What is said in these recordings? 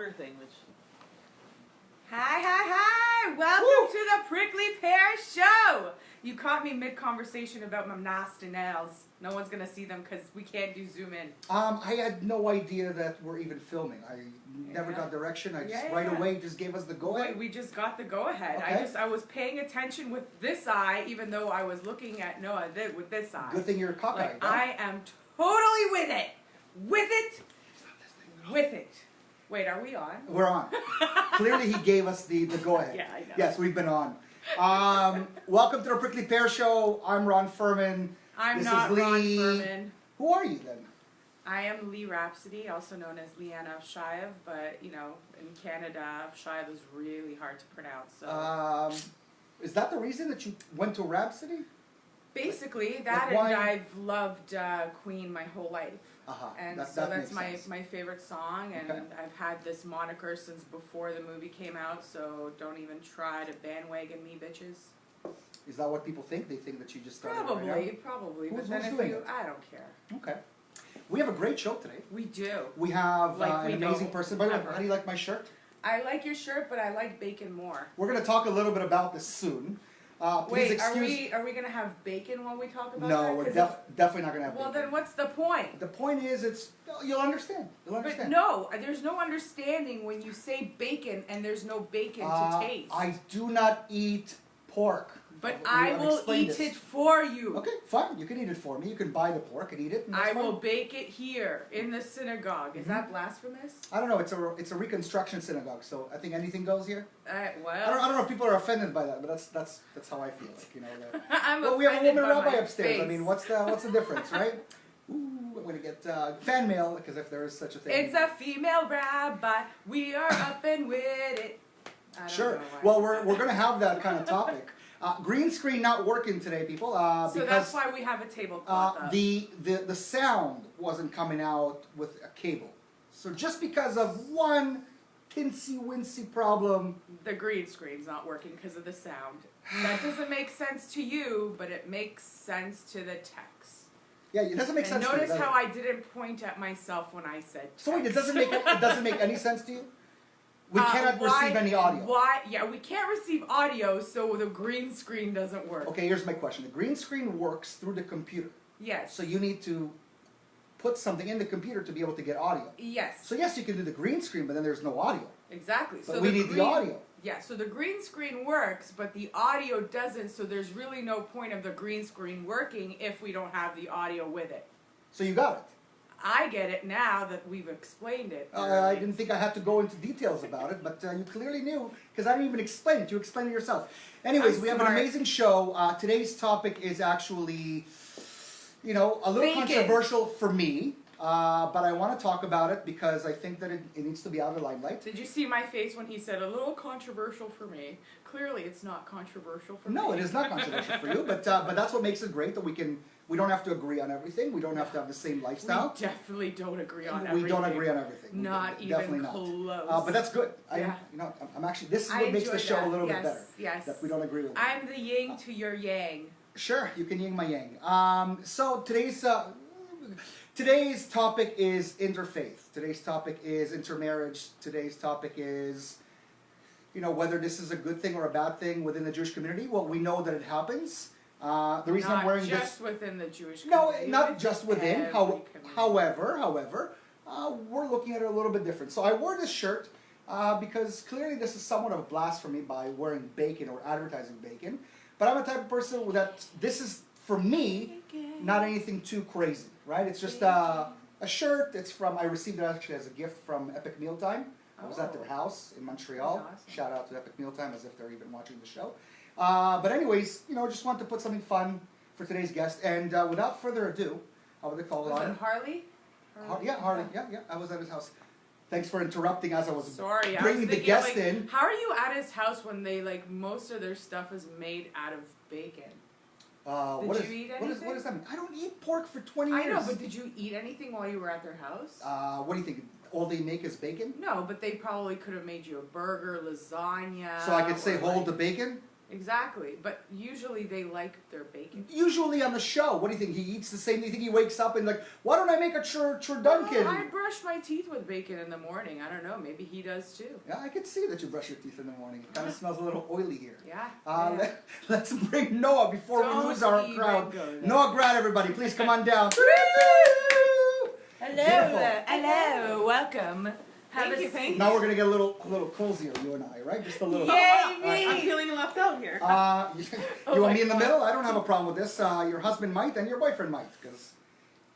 louder thing, which... Hi! Welcome to the Prickly Pear Show! You caught me mid-conversation about my nasty nails. No one's gonna see them because we can't do zoom in. I had no idea that we're even filming. I never got direction. I just right away just gave us the go-ahead. We just got the go-ahead. Okay. I was paying attention with this eye, even though I was looking at Noah with this eye. Good thing you're cockeyed. Like, I am totally with it! With it! Wait, are we on? We're on. Clearly he gave us the go-ahead. Yeah, I know. Yes, we've been on. Welcome to the Prickly Pear Show. I'm Ron Furman. I'm this not is Lee. Ron Furman. Who are you then? I am Lee Rhapsody, also known as Leanna Shayev, but, you know, in Canada, Shayev is really hard to pronounce, so... Is that the reason that you went to Rhapsody? Basically, that like why... and I've loved Queen my whole life. And that that's makes my favorite song, and okay. I've had this moniker since before the movie came out, so don't even try to bandwagon me, bitches. Is that what people think? They think that you just started Probably, right now? probably. Who's But then if doing you, it? I don't care. Okay. We have a great show today. We do. We have Like we an amazing don't person. By the way, ever. how do you like my shirt? I like your shirt, but I like bacon more. We're going to talk a little bit about this soon. Please Wait, excuse... are we gonna have bacon while we talk about that? No, we're definitely not going to have Well, bacon. then what's the point? The point is, you'll understand. You'll But understand. no, there's no understanding when you say bacon and there's no bacon to taste. I do not eat pork. But I've I will explained eat this. it for you. Okay, fine. You can eat it for me. You can buy the pork and eat it. And that's I will fine. bake it here in the synagogue. Is that blasphemous? I don't know. It's a Reconstruction synagogue, so I think anything goes here. Well, I don't know if people are offended by that, but that's how I feel. Like, you know. That. I'm Well, we have a offended woman by rabbi my upstairs. I face. mean, what's the difference, right? Ooh, I'm gonna get fan mail because if there is such a thing. It's a female rabbi. We are up and with it. I don't Sure. know why. Well, we're gonna have that kind of topic. Green screen not working today, people. So because that's why we have a tablecloth up. the sound wasn't coming out with a cable. So just because of one tinsy-wincy problem. The green screen's not working because of the sound. That doesn't make sense to you, but it makes sense to the text. Yeah, it doesn't make And sense to me, notice does how it? I didn't point at myself when I said text. So wait, it doesn't make any sense to you? We cannot receive any audio. Why? Yeah, we can't receive audio, so the green screen doesn't work. Okay, here's my question. The green screen works through the computer. Yes. So you need to put something in the computer to be able to get audio. Yes. So yes, you can do the green screen, but then there's no audio. Exactly. But so we need the audio. Yeah, so the green screen works, but the audio doesn't, so there's really no point of the green screen working if we don't have the audio with it. So you got it. I get it now that we've explained it. I didn't think I had to go into details about it, but you clearly knew, because I didn't even explain it. You explained it yourself. Anyways, I'm we have an smart. amazing show. Today's topic is actually, a little Bacon. controversial for me, but I want to talk about it because I think that it needs to be out of the limelight. Did you see my face when he said a little controversial for me? Clearly it's not controversial for me. No, it is not controversial for you, but that's what makes it great, that we don't have to agree on everything. We don't have to have the same lifestyle. We definitely don't agree on We everything. don't agree on everything. Not Definitely even not. close. But that's good. Yeah. I'm actually. This is I what makes the enjoy show that. a little Yes, bit better. yes. That we don't agree with. I'm the yin to your yang. Sure, you can yin my yang. So today's topic is interfaith. Today's topic is intermarriage. Today's topic is, whether this is a good thing or a bad thing within the Jewish community. Well, we know that it happens. The reason I'm wearing Not just this. within the Jewish No, community. not just within. every community. However, we're looking at it a little bit different. So I wore this shirt because clearly this is somewhat of a blasphemy by wearing bacon or advertising bacon. But I'm a type of person that this is, for me, not anything too crazy, right? It's just a shirt. I received it actually as a gift from Epic Mealtime. I was at their house in Montreal. Awesome. Shout out to Epic Mealtime, as if they're even watching the show. But anyways, just wanted to put something fun for today's guest. And without further ado, I would call Was on. it Harley? Harley. Yeah. I was at his house. Thanks for interrupting as I was Sorry, I bringing was the thinking, guest like, in. How are you at his house when they most of their stuff is made out of bacon? Did you eat what anything? does that mean? I don't eat pork for 20 years. I know, but did you eat anything while you were at their house? What do you think? All they make is bacon? No, but they probably could have made you a burger, lasagna. So I could say or, hold the bacon? Exactly, but usually they like their bacon. Usually on the show, what do you think? He eats the same. Do you think he wakes up and like, why don't I make a Dunkin'? I brush my teeth with bacon in the morning. I don't know. Maybe he does too. Yeah, I can see that you brush your teeth in the morning. It kind of smells a little oily here. Yeah. Let's bring Noah before we Don't lose our even crowd. go there. Noah Grad, everybody, please come on down. Hello. Beautiful. Hello. Welcome. Have a seat. Now we're gonna get a little cozier, you and I, right? Just a little. Yay, me. I'm feeling left out here. You Oh want my me in the God. middle? I don't have a problem with this. Your husband might, and your boyfriend might, because,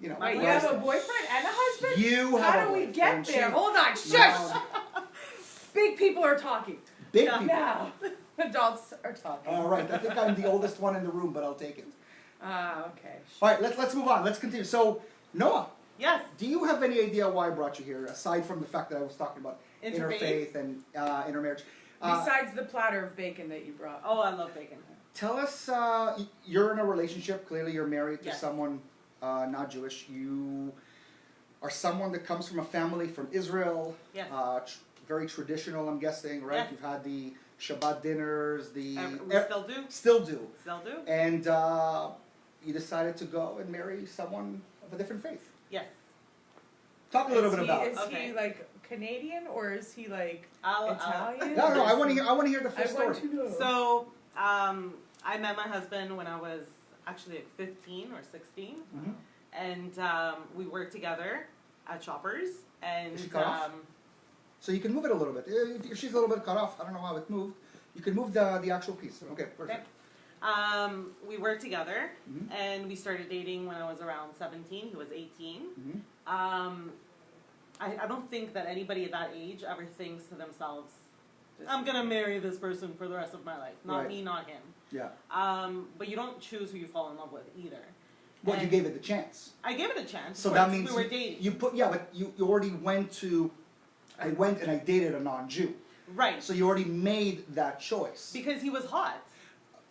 you know. Wait, you whereas have a boyfriend and a husband? You have How a do we boyfriend. get there? She- Hold on. Shush. No, Big people are talking. big people. Now. Adults are talking. All right, I think I'm the oldest one in the room, but I'll take it. Okay. All right, let's move on. Let's continue. So, Noah, Yes. do you have any idea why I brought you here, aside from the fact that I was talking about Interfaith? interfaith and intermarriage? Besides the platter of bacon that you brought. Oh, I love bacon. Tell us, you're in a relationship. Clearly, you're married to Yes. someone not Jewish. You are someone that comes from a family from Israel. Yes. Very traditional, I'm guessing, right? Yes. You've had the Shabbat dinners, We still do. still do, Still do. and you decided to go and marry someone of a different faith. Yes. Talk a little bit about it. Is Okay. he like Canadian or is he like I'll, Italian? No, I want to Or is hear. I want to hear the he- full I story. want to know. So, I met my husband when I was actually 15 or 16, Mhm. and we worked together at Shoppers. And Is she cut off? So you can move it a little bit. If she's a little bit cut off, I don't know how it moved. You can move the actual piece. Okay, perfect. we worked together, Mhm. and we started dating when I was around 17. He was 18. Mhm. I don't think that anybody at that age ever thinks to themselves, I'm gonna marry this person for the rest of my life. Not Right. me, not him. Yeah. But you don't choose who you fall in love with either. Well, you And gave it the chance. I gave it a chance. So of that course, means we were dating. you put but you already went to. I went and I dated a non-Jew. Right. So you already made that choice. Because he was hot.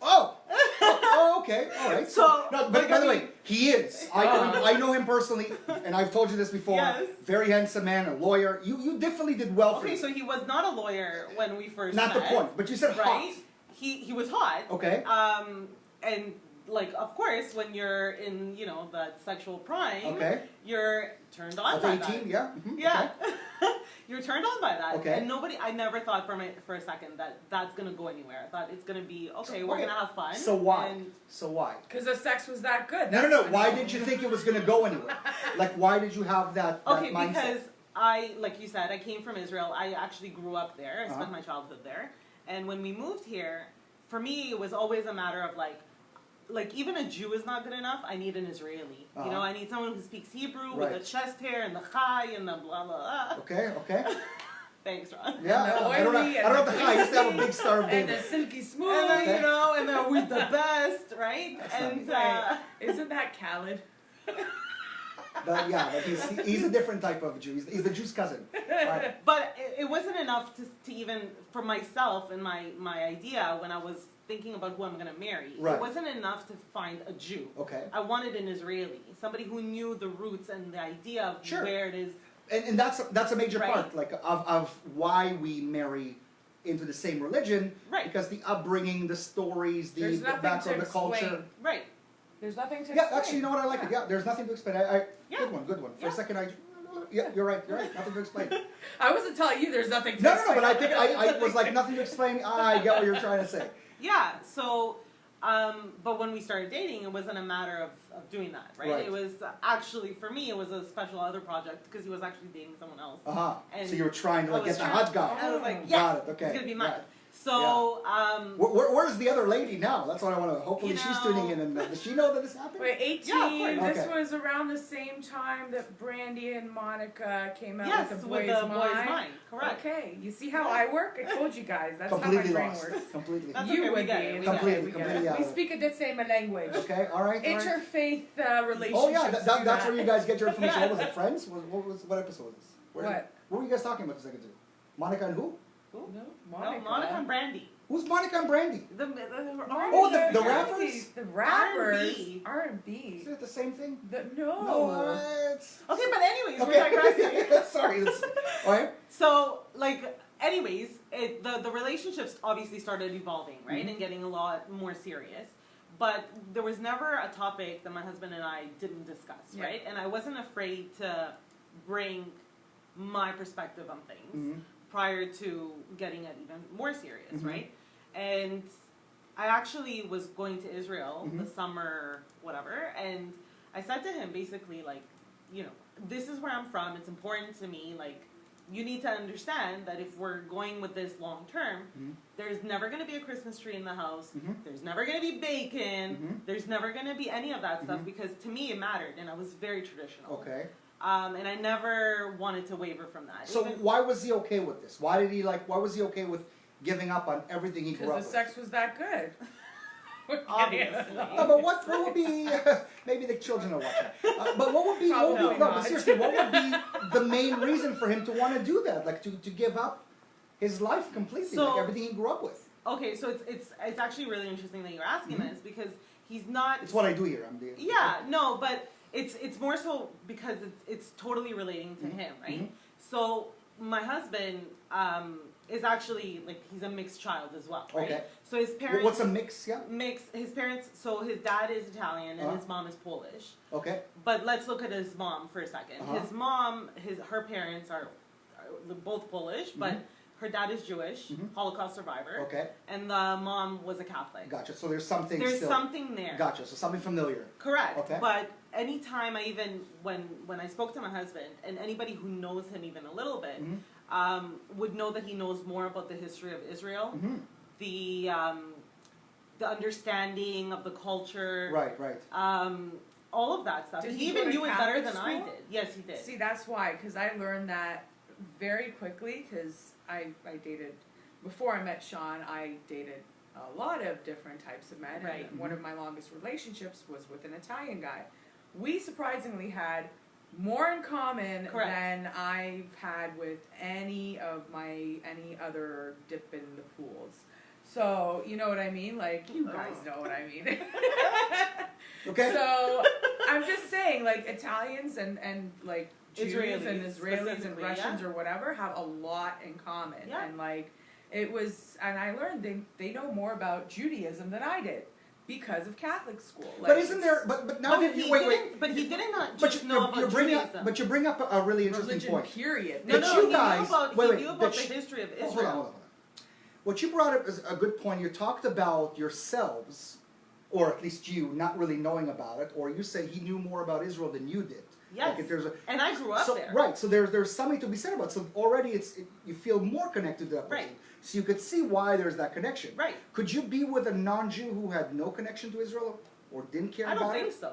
Oh. Oh, okay. All right. So, no, but like, by I the way, mean- he is. I know him personally, and I've told you this before. Yes. Very handsome man, a lawyer. You definitely did well for Okay, me. so he was not a lawyer when we first Not met. the point, but you said Right? hot. He was hot. Okay. And like, of course, when you're in, that sexual prime, Okay. you're turned on Of by 18, that. yeah. Mhm, Yeah. You're turned on by that. Okay. And I never thought for a second that that's going to go anywhere. I thought it's going to be, okay, we're Okay. going to have fun. So why? And So why? Because the sex was that good. No. That's Why funny. did you think it was going to go anywhere? Like, why did you have that okay, mindset? because like you said, I came from Israel. I actually grew up there. I spent my childhood there. And when we moved here, for me, it was always a matter of like even a Jew is not good enough. I need an Israeli. Uh-huh. I need someone who speaks Hebrew with Right. the chest hair and the chai and the blah blah blah. Okay. Thanks, Ron. Yeah, And the I don't oily have and the the high. I used to have a big Star of And David. the silky smooth. And then, Okay. and then with the best, right? That's And Right. Isn't that Khaled? But he's a different type of Jew. He's the Jew's cousin. Right. but it wasn't enough to even for myself and my idea when I was thinking about who I'm gonna marry. Right. It wasn't enough to find a Jew. Okay. I wanted an Israeli, somebody who knew the roots and the idea of Sure. where it is. And that's a major Right. part, like of why we marry into the same religion. Right. Because the upbringing, the stories, the There's nothing background, to the culture. explain. Right. There's nothing to Yeah, explain. actually, you know what? I like it. Yeah, there's nothing to explain. Yeah. Good one. For a Yeah. second, yeah, you're right. Nothing to explain. I wasn't telling you there's nothing to No, explain. but I think I was like nothing to explain. I get what you're trying to say. Yeah. So, but when we started dating, it wasn't a matter of doing that, right? Right. It was actually for me, it was a special other project because he was actually dating someone else. So you were trying to I like was get the trying- hot guy. I was like, Oh. yeah, Got it. Okay. it's gonna be mine. Right. So, Where's the other lady now? That's what I want to. Hopefully, You she's know- tuning in. And does she know that this happened? Wait, 18. Yeah, of course. This Okay. was around the same time that Brandy and Monica came out yes, with the with boys' the mind. boys' mind, correct. Okay, you see how I work? I told you guys. That's Completely how my brain lost. works. Completely. That's You okay, we would get be. it, we It's get it. Completely, we get completely it. out We of it. speak the same language. Okay. All right. Interfaith relationships. Oh yeah, do that's that. where you guys get your information. What was it? Friends? What episode was this? What? What were you guys talking about a second ago? Monica and who? Who? No, No, Monica and Brandy. Who's Monica and Brandy? The Oh, the rappers? The rappers. R&B. R&B. Is it the same thing? No. What? Okay, but anyways, we're Okay. digressing. Sorry. All right. So, like, anyways, the relationships obviously started evolving, right, Mhm. and getting a lot more serious. But there was never a topic that my husband and I didn't discuss, Yeah. right? And I wasn't afraid to bring my perspective on things Mhm. prior to getting it even more serious, Mhm. right? And I actually was going to Israel the Mhm. summer, whatever, and I said to him basically, like, you know, this is where I'm from. It's important to me. Like, you need to understand that if we're going with this long term, Mhm. there's never going to be a Christmas tree in the house. Mhm. There's never going to be bacon. Mhm. There's never going to be any of that stuff Mhm. because to me it mattered, and I was very traditional. Okay. And I never wanted to waver from that. So Even- why was he okay with this? Why was he okay with giving up on everything he grew up Because the with? sex was that good. Obviously. No, but what would be maybe the children are watching. But what would be Probably no, but not. seriously, what would be the main reason for him to want to do that? Like to give up his life completely, So- like everything he grew up with. Okay, so it's actually really interesting that you're asking Mhm. this because he's not. It's what I do here. I'm the Yeah, no, but it's more so because it's totally relating to Mhm. him, right? Mhm. So my husband is actually like he's a mixed child as well, right? Okay. So his parents What's a mix? Yeah. his parents. So his dad is Italian and Uh-huh. his mom is Polish. Okay. But let's look at his mom for a 2nd. Uh-huh. His mom, her parents are both Polish, but Mhm. her dad is Jewish, Mhm. Holocaust survivor, Okay. and the mom was a Catholic. Gotcha. So there's something. There's still, something there. Gotcha. So something familiar. Correct. Okay. But anytime I even when I spoke to my husband, and anybody who knows him even a little bit, Mhm. would know that he knows more about the history of Israel, Mhm. the understanding of the culture, Right. Right. all of that stuff. Did he he even go to knew it better Catholic than I school? did. Yes, he did. See, that's why, because I learned that very quickly, because I dated, before I met Sean, I dated a lot of different types of men, Right. and one of my longest relationships was with an Italian guy. We surprisingly had more in common Correct. than I've had with any other dip in the pools. So, you know what I mean? Like, you guys know what I mean. Okay. So, I'm just saying, like, Italians and like, Jews Israelis, and Israelis and specifically, Russians yeah. or whatever have a lot in common. Yeah. And, like, and I learned they know more about Judaism than I did because of Catholic school. Like, but isn't there? But now But that he wait. didn't. But he didn't not But just you, know about you're bringing Judaism. up, but you bring up a really interesting religion, point. period. no, that no, you he guys- knew about, wait, he wait, knew about that the sh- history of Israel. Hold on. What you brought up is a good point. You talked about yourselves, or at least you, not really knowing about it, or you said he knew more about Israel than you did. Yes. Like if there's a, And I grew up so, there. Right. So there's something to be said about it. So already you feel more connected to that person. Right. So you could see why there's that connection. Right. Could you be with a non-Jew who had no connection to Israel or didn't care I don't about think it? so.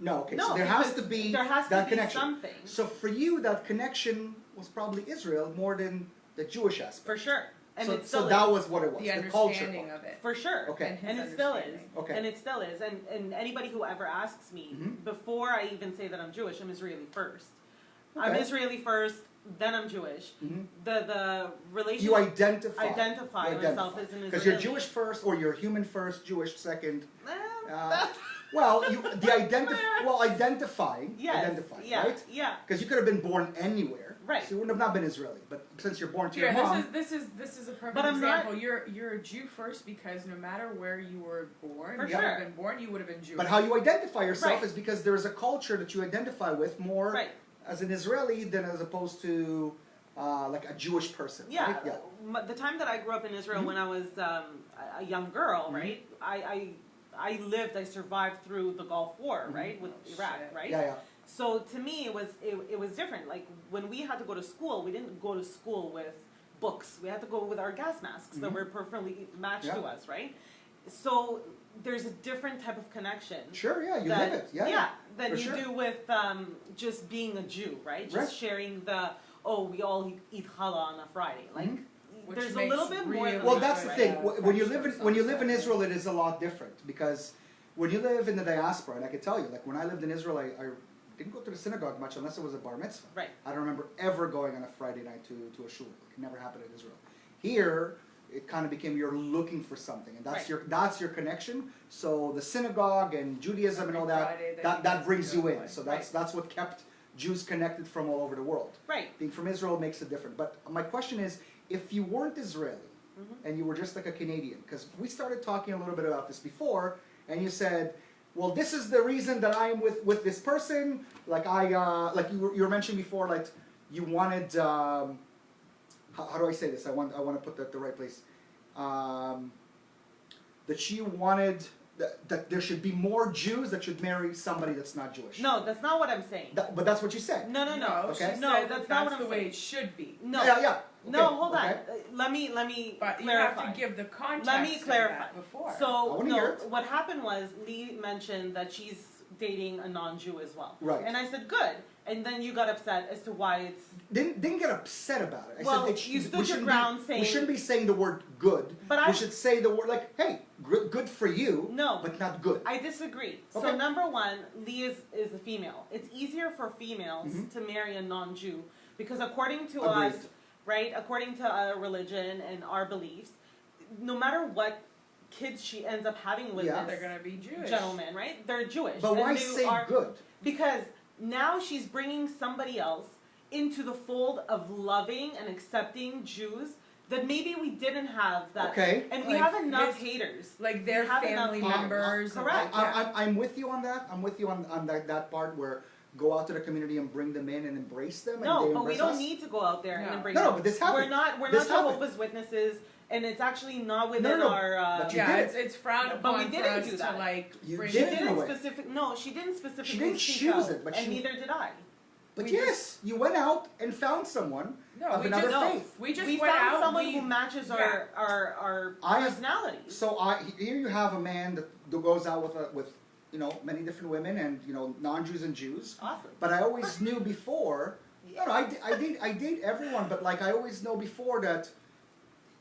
No. Okay. No, so there has because to be there has to that be connection. something. So for you, that connection was probably Israel more than the Jewish aspect. For sure. And so it still that is. was what it was. The culture understanding part. of it. For sure. Okay. And his And it still is. understanding. Okay. And it still is. And anybody who ever asks me, Mhm. before I even say that I'm Jewish, I'm Israeli first. I'm Okay. Israeli first, then I'm Jewish. Mhm. The relationship... You identify. Identify myself as an Israeli. Because you're Jewish first, or you're human first, Jewish second. Eh, Well, identifying, yes, identifying, yeah, right? Yeah. Because you could have been born anywhere, Right. So you wouldn't have not been Israeli. But since you're born to Here, your mom, this is a perfect But I'm not- example. You're a Jew first because no matter where you were born, For you sure. would have been born, you would have been Jewish. but how you identify yourself Right. is because there is a culture that you identify with more Right. as an Israeli than as opposed to like a Jewish person. Yeah, Right? Yeah. The time that I grew up in Israel Mhm. when I was a young girl, Mhm. right? I survived through the Gulf War, Mhm. right, with Oh, Iraq, shit. right? Yeah, yeah. So to me, it was different. Like when we had to go to school, we didn't go to school with books. We had to go with our gas masks that Mhm. were perfectly matched Yeah. to us, right? So there's a different type of connection. Sure, yeah, you that, live it. Yeah. that for you sure. do with just being a Jew, right? Just Right. sharing we all eat challah on a Friday. Like Mhm. Which there's a makes little bit more. really than Well, that, that's the right? thing. Yeah, When you friendships live in on Israel, it is a lot different because when you live in the diaspora, and I can tell you, like when I lived in Israel, I didn't go to the synagogue much unless it was a bar mitzvah. Right. I don't remember ever going on a Friday night to a shul. It never happened in Israel. Here, it kind of became you're looking for something, and that's Right. that's your connection. So the synagogue and Judaism and all Every that Friday that that, you that guys brings go you in. play. So that's what kept Jews connected from all over the world. Right. Being from Israel makes it different. But my question is, if you weren't Israeli and you were just like a Canadian, because we started talking a little bit about this before, and you said, well, this is the reason that I'm with this person. Like like you were mentioning before, like you wanted. How do I say this? I want to put that at the right place. That she wanted that there should be more Jews that should marry somebody that's not Jewish. No, that's not what I'm saying. But that's what you said. No. Okay. She No, said that's that not what that's I'm the way saying. it should be. No. Yeah. No, Okay, hold on. okay. Let me But you clarify. have to give the context Let me of clarify. that before. I So wanna no, hear it. what happened was Lee mentioned that she's dating a non-Jew as well. Right. And I said good, and then you got upset as to why it's. Didn't get upset about it. I Well, said you stood we your shouldn't ground be, saying- we shouldn't be saying the word good. But we I- should say the word like, hey, good for you. No. but not good. I disagree. So Okay. number one, Lee is a female. It's easier for females Mhm. to marry a non-Jew because according to Agreed. us, right, according to our religion and our beliefs, no matter what kids she ends up having with Yeah. this They're gonna be Jewish. gentleman, right? They're Jewish. But and why they say are- good? Because now she's bringing somebody else into the fold of loving and accepting Jews that maybe we didn't have that. Okay. And we Like, have enough with- haters. Like their We have enough family haters. members. and Correct. like, yeah. I'm with you on that. I'm with you on that part where go out to the community and bring them in and embrace them. No, and they but we embrace don't us. need to go out there No. and embrace No, them. but this happened. We're This not happened. Jehovah's Witnesses, and it's actually not within No, our. but you Yeah, did. it's frowned But we upon for didn't us do to that. like You bring did She it in a didn't way. No, she didn't specifically. She didn't speak choose out, it, but and she- neither did I. But We yes, you went out and found someone No, of we another just faith. we just We went found out. someone we, who matches yeah. our I have- personalities. So here you have a man that goes out with many different women and non-Jews and Jews. Awesome. But I always knew before. No, I date everyone, but like I always know before that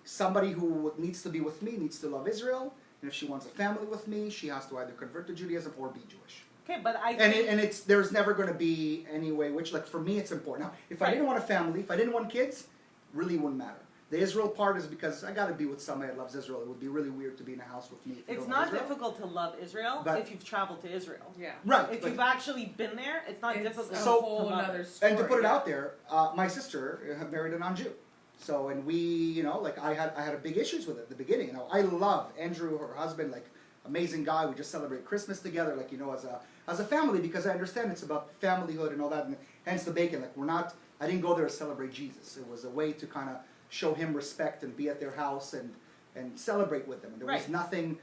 somebody who needs to be with me needs to love Israel, and if she wants a family with me, she has to either convert to Judaism or be Jewish. Okay, but I. And think- it's there's never going to be any way which like for me it's important. Now, if I Right. didn't want a family, if I didn't want kids, really wouldn't matter. The Israel part is because I got to be with somebody that loves Israel. It would be really weird to be in a house with me. If you It's don't love not Israel. difficult to love Israel But- if you've traveled to Israel. Yeah. Right. If but- you've actually been there, it's not It's difficult. a So- whole to love another it. story. And to put it yeah. out there, my sister married a non-Jew. So, and we, like I had a big issues with it at the beginning. I love Andrew, her husband, like amazing guy. We just celebrate Christmas together, like as a family, because I understand it's about familyhood and all that, and hence the bacon. Like I didn't go there to celebrate Jesus. It was a way to kind of show him respect and be at their house and celebrate with them. And there was Right. nothing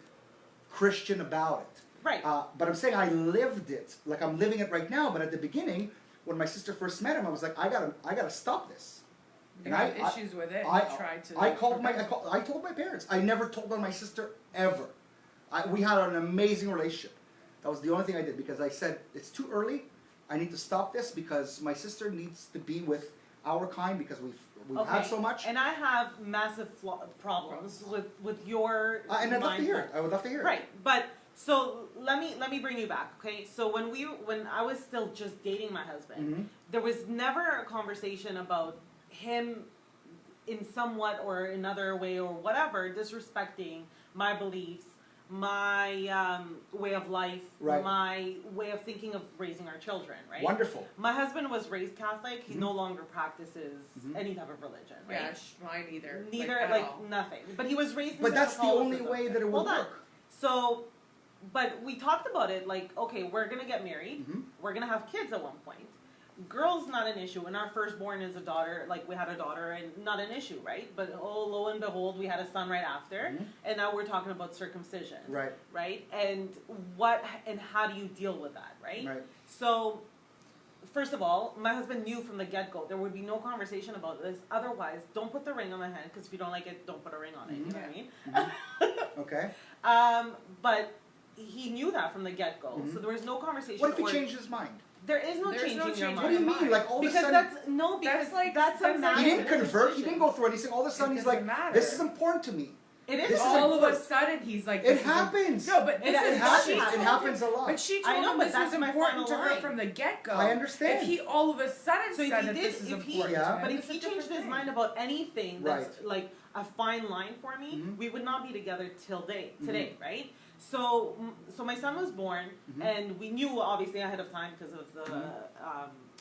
Christian about it. Right. But I'm saying I lived it, like I'm living it right now. But at the beginning, when my sister first met him, I was like, I gotta stop this. You And have I- issues with it. I you tried to. I told my parents. I never told on my sister ever. We had an amazing relationship. That was the only thing I did because I said it's too early. I need to stop this because my sister needs to be with our kind because we've had so much. And I have massive problems with your And I'd love to hear mindset. it. I would love to hear it. Right, but so let me bring you back, okay? So when I was still just dating my husband, Mhm. there was never a conversation about him in somewhat or another way or whatever disrespecting my beliefs, my way of life, Right. my way of thinking of raising our children, right? Wonderful. My husband was raised Catholic. He Mhm. no longer practices Mhm. any type of religion, right? Yeah, mine either. Neither, at like all. nothing. But he was raised in But that's the only Catholicism. way that it would Hold on. work. So, but we talked about it like, okay, we're gonna get married. Mhm. We're gonna have kids at one point. Girls not an issue. And our firstborn is a daughter. Like we had a daughter, and not an issue, right? But oh, lo and behold, we had a son right after, Mhm. and now we're talking about circumcision, Right. right? And how do you deal with that, right? Right. So, first of all, my husband knew from the get-go there would be no conversation about this. Otherwise, don't put the ring on the hand because if you don't like it, don't put a ring on it. You know what I mean? Okay. But he knew that from the get-go, so there was no conversation. What if he or- changed his mind? There is no There's change no in your change. What do you mind. mean? Like all of a Because sudden, that's no, because like- that's a that's like- matter. he didn't convert. He didn't go through anything. All of a sudden, It he's like, doesn't matter. "This is important to me." It is This is all of a important. sudden he's like. It this is happens. No, but It this is happens. she It told him- happens a lot. But she I told know, him but this that's was my important to final her line. from the get-go. I understand. If he all of a sudden So if said he that did, this is if he, important, Yeah. to him, but if it's a he different changed his thing. mind about anything that's Right. like a fine line for me, Mhm. we would not be together till today, right? So my son was born, Mhm. and we knew obviously ahead of time because of the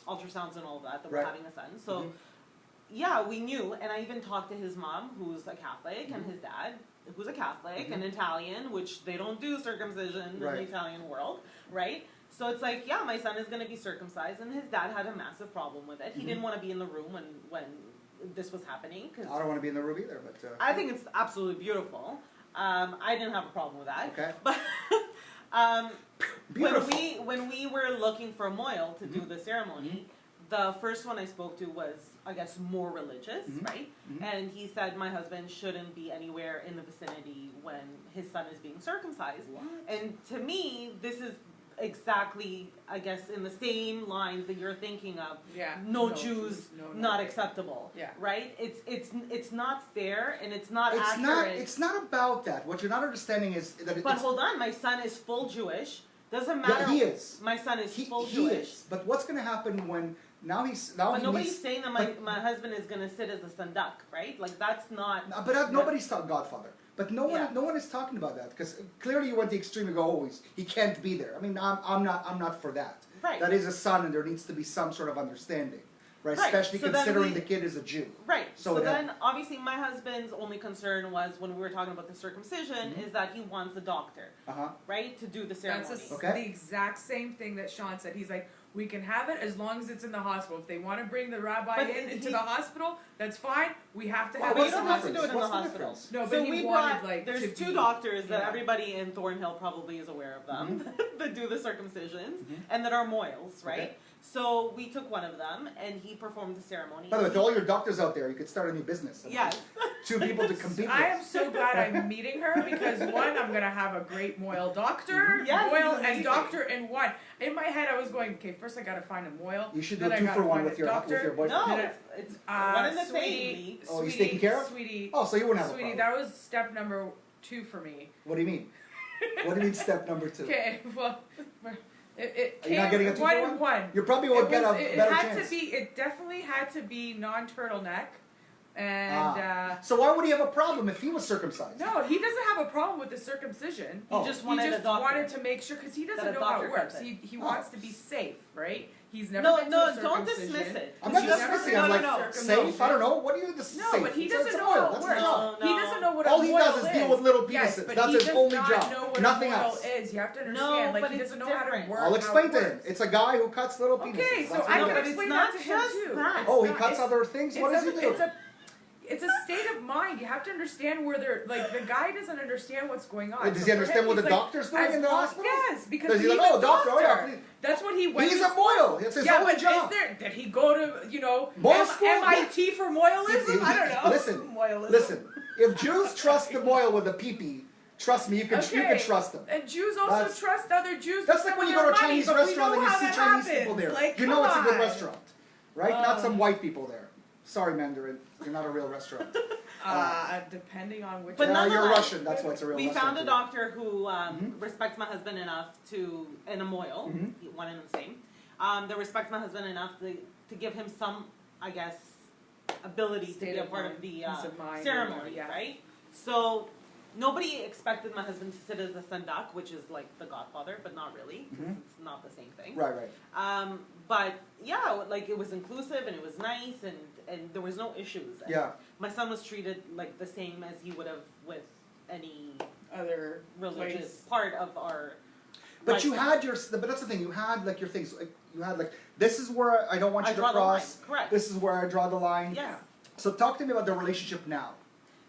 ultrasounds and all that we're Right. having a son. So Mhm. yeah, we knew, and I even talked to his mom, who's a Catholic, and his dad, who's a Catholic, and Italian, which they don't do circumcision in the Right. Italian world, right? So it's like, yeah, my son is going to be circumcised, and his dad had a massive problem with it. He didn't want to be in the room when this was happening. Cause I don't want to be in the room either, but I think it's absolutely beautiful. I didn't have a problem with that. okay. But Beautiful. when we were looking for a mohel to do the ceremony, the first one I spoke to was, I guess, more religious, right? And he said my husband shouldn't be anywhere in the vicinity when his son is being circumcised. What? And to me, this is exactly, I guess, in the same lines that you're thinking of. Yeah. No Jews, no, not acceptable. Yeah. Right? It's not fair, and it's not It's accurate. not. It's not about that. What you're not understanding is that But it's, hold on, my son is full Jewish. Doesn't yeah, matter. he is. My son is He, full he Jewish. is. But what's going to happen when now But he nobody's meets, saying that my husband is gonna sit as a sandak, right? Like that's not. nobody's talking Godfather. But no one, Yeah. no one is talking about that because clearly you went the extreme. You go, oh, he can't be there. I mean, I'm not for that. Right. That is a son, and there needs to be some sort of understanding, right? Right. Especially So then considering we- the kid is a Jew. Right. So So, that- then, obviously, my husband's only concern was when we were talking about the circumcision is that he wants a doctor, Uh huh. right, to do the That's ceremony. Okay. the exact same thing that Sean said. He's like, we can have it as long as it's in the hospital. If they want to bring the rabbi But into he- the hospital, that's fine. We have to Well, have But it you in don't the have to do hospital. it in the What's the hospital. difference? No, but So he we wanted, brought. like, There's to two be- doctors that yeah. everybody in Thornhill probably is aware of them that do the circumcisions and that are moils, right? Okay. So we took one of them and he performed the ceremony. By the way, to all your doctors out there, you could start a new business. Yes. Two people to compete I am with. so glad I'm meeting her because one, I'm gonna have a great moil doctor, Yes, moil it's and amazing. doctor in one. In my head, I was going, okay, first I gotta find a moil. You should do then I two gotta for one find with a your doctor. boyfriend. No, Did it's one in the sweetie, same league. Oh, he's sweetie, taken care of? Sweetie, Oh, so you wouldn't have sweetie, a that problem. was step number 2 for me. What do you mean? What do you mean step number 2? Okay, well, it Are you not came getting a 2 one for and 1. You probably It would get a was- it better had chance. to be. It definitely had to be non-turtleneck, and So why would he have a problem if he was circumcised? no, he doesn't have a problem with the circumcision. He Oh. just He wanted just a doctor. wanted to make sure because he doesn't That a know how doctor it works. cuts it. He Oh. wants to be safe, right? He's never No, been to no, a don't circumcision. dismiss it. I'm not He's never dismissing. been I'm to a like, circumcision. safe? I don't know. What do you this No, safe? but he It's doesn't a know oil. how it That's works. his job. No. He doesn't know what All a he moil does is deal with little Yes, penises. but That's he his does only not job. know what Nothing a moil else. is. You have to No, understand. Like but he it's doesn't know how to different. work. I'll how explain it to him. works. It's a guy who cuts little penises. Okay, so That's I what No, he can but does. it's explain not that to him just too. that. It's Oh, he not- cuts it's- other things? What does he do? It's a state of mind. You have to understand where they're like the guy doesn't understand what's going on. Does So he for understand him, what the he's like, doctor's doing as in the long- hospital? Yes, because Does he he's like, oh, a doctor, oh, yeah, doctor. please. That's what he went He's to a moil. It's his yeah, only but job. did he go to Moil school? MIT for moilism? I don't know. Listen, Moilism. listen. If Jews trust the moil with a pee-pee, trust me, you can trust them. And Jews also That's- trust other Jews. That's with like when you their go to a money, Chinese but we restaurant know and you how see that Chinese happens. people there. Like, You know it's a good come on. restaurant, right? Not some white people there. Sorry, Mandarin, you're not a real restaurant. Depending on which. But You're nonetheless, Russian, that's why it's a real we restaurant. found a to you. doctor who respects my husband enough to, and a moil, one and the same, that respects my husband enough to give him some, I guess, ability State to be a of part mind, of the peace of mind, ceremony, yeah. right? So nobody expected my husband to sit as a sandak, which is like the Godfather, but not really, 'cause it's not the same thing. Right, right. But yeah, like it was inclusive and it was nice and there was no issues. And Yeah. my son was treated like the same as you would have with any other religious place. part of our. But you lifestyle. had your, but that's the thing, you had like your things, like, you had like, this is where I don't want I you to draw the line, cross, correct. this is where I draw the line. Yes. So talk to me about the relationship now.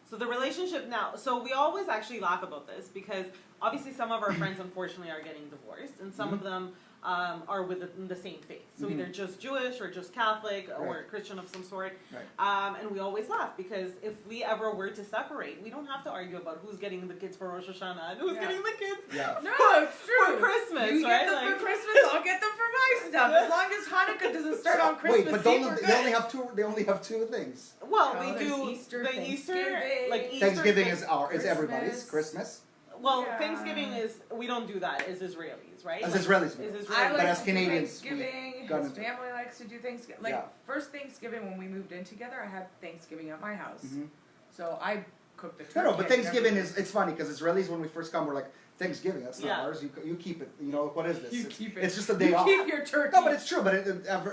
So the relationship now, so we always actually laugh about this because obviously some of our friends unfortunately are getting divorced and some of them are within the same faith. So either just Jewish or just Catholic or Right. Christian of some sort. Right. And we always laugh because if we ever were to separate, we don't have to argue about who's getting the kids for Rosh Hashanah and who's Yeah. getting the kids Yeah. No, it's true. for Christmas, You right? get them Like- for Christmas, I'll get them for my stuff. As long as Hanukkah doesn't start on Christmas Wait, but Eve, don't, we're they good. only have two. They only have two things. Well, No, we there's do Easter, the Easter, Thanksgiving. like Easter. Thanksgiving is everybody's. Christmas. Christmas. Well, Yeah. Thanksgiving is we don't do that as Israelis, right? As Like, Israelis, we as do. Israelis. I But like as to Canadians, do Thanksgiving. got His into- family likes to do Thanksgiving. Like Yeah. first Thanksgiving when we moved in together, I had Thanksgiving at my house. Mhm. So I cooked the turkey. No, but and Thanksgiving everything. it's funny because Israelis when we first come we're like Thanksgiving. That's not Yeah. ours. You keep it. You know, what is this? You It's- keep it. It's just a day You off. keep your turkey. No, but it's true. But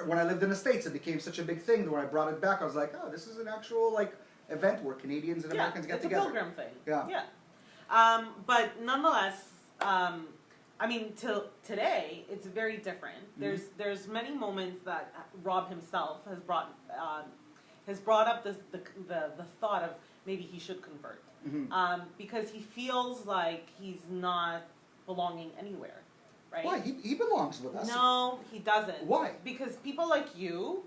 when I lived in the States, it became such a big thing that when I brought it back, I was like, oh, this is an actual like event where Canadians and Americans get it's together. a pilgrim thing. Yeah. Yeah. But nonetheless, I mean, till today, it's very different. Mm-hmm. There's many moments that Rob himself has brought up the thought of maybe he should convert, because he feels like he's not belonging anywhere, right? Why? He belongs with us. No, he doesn't. Why? Because people like you.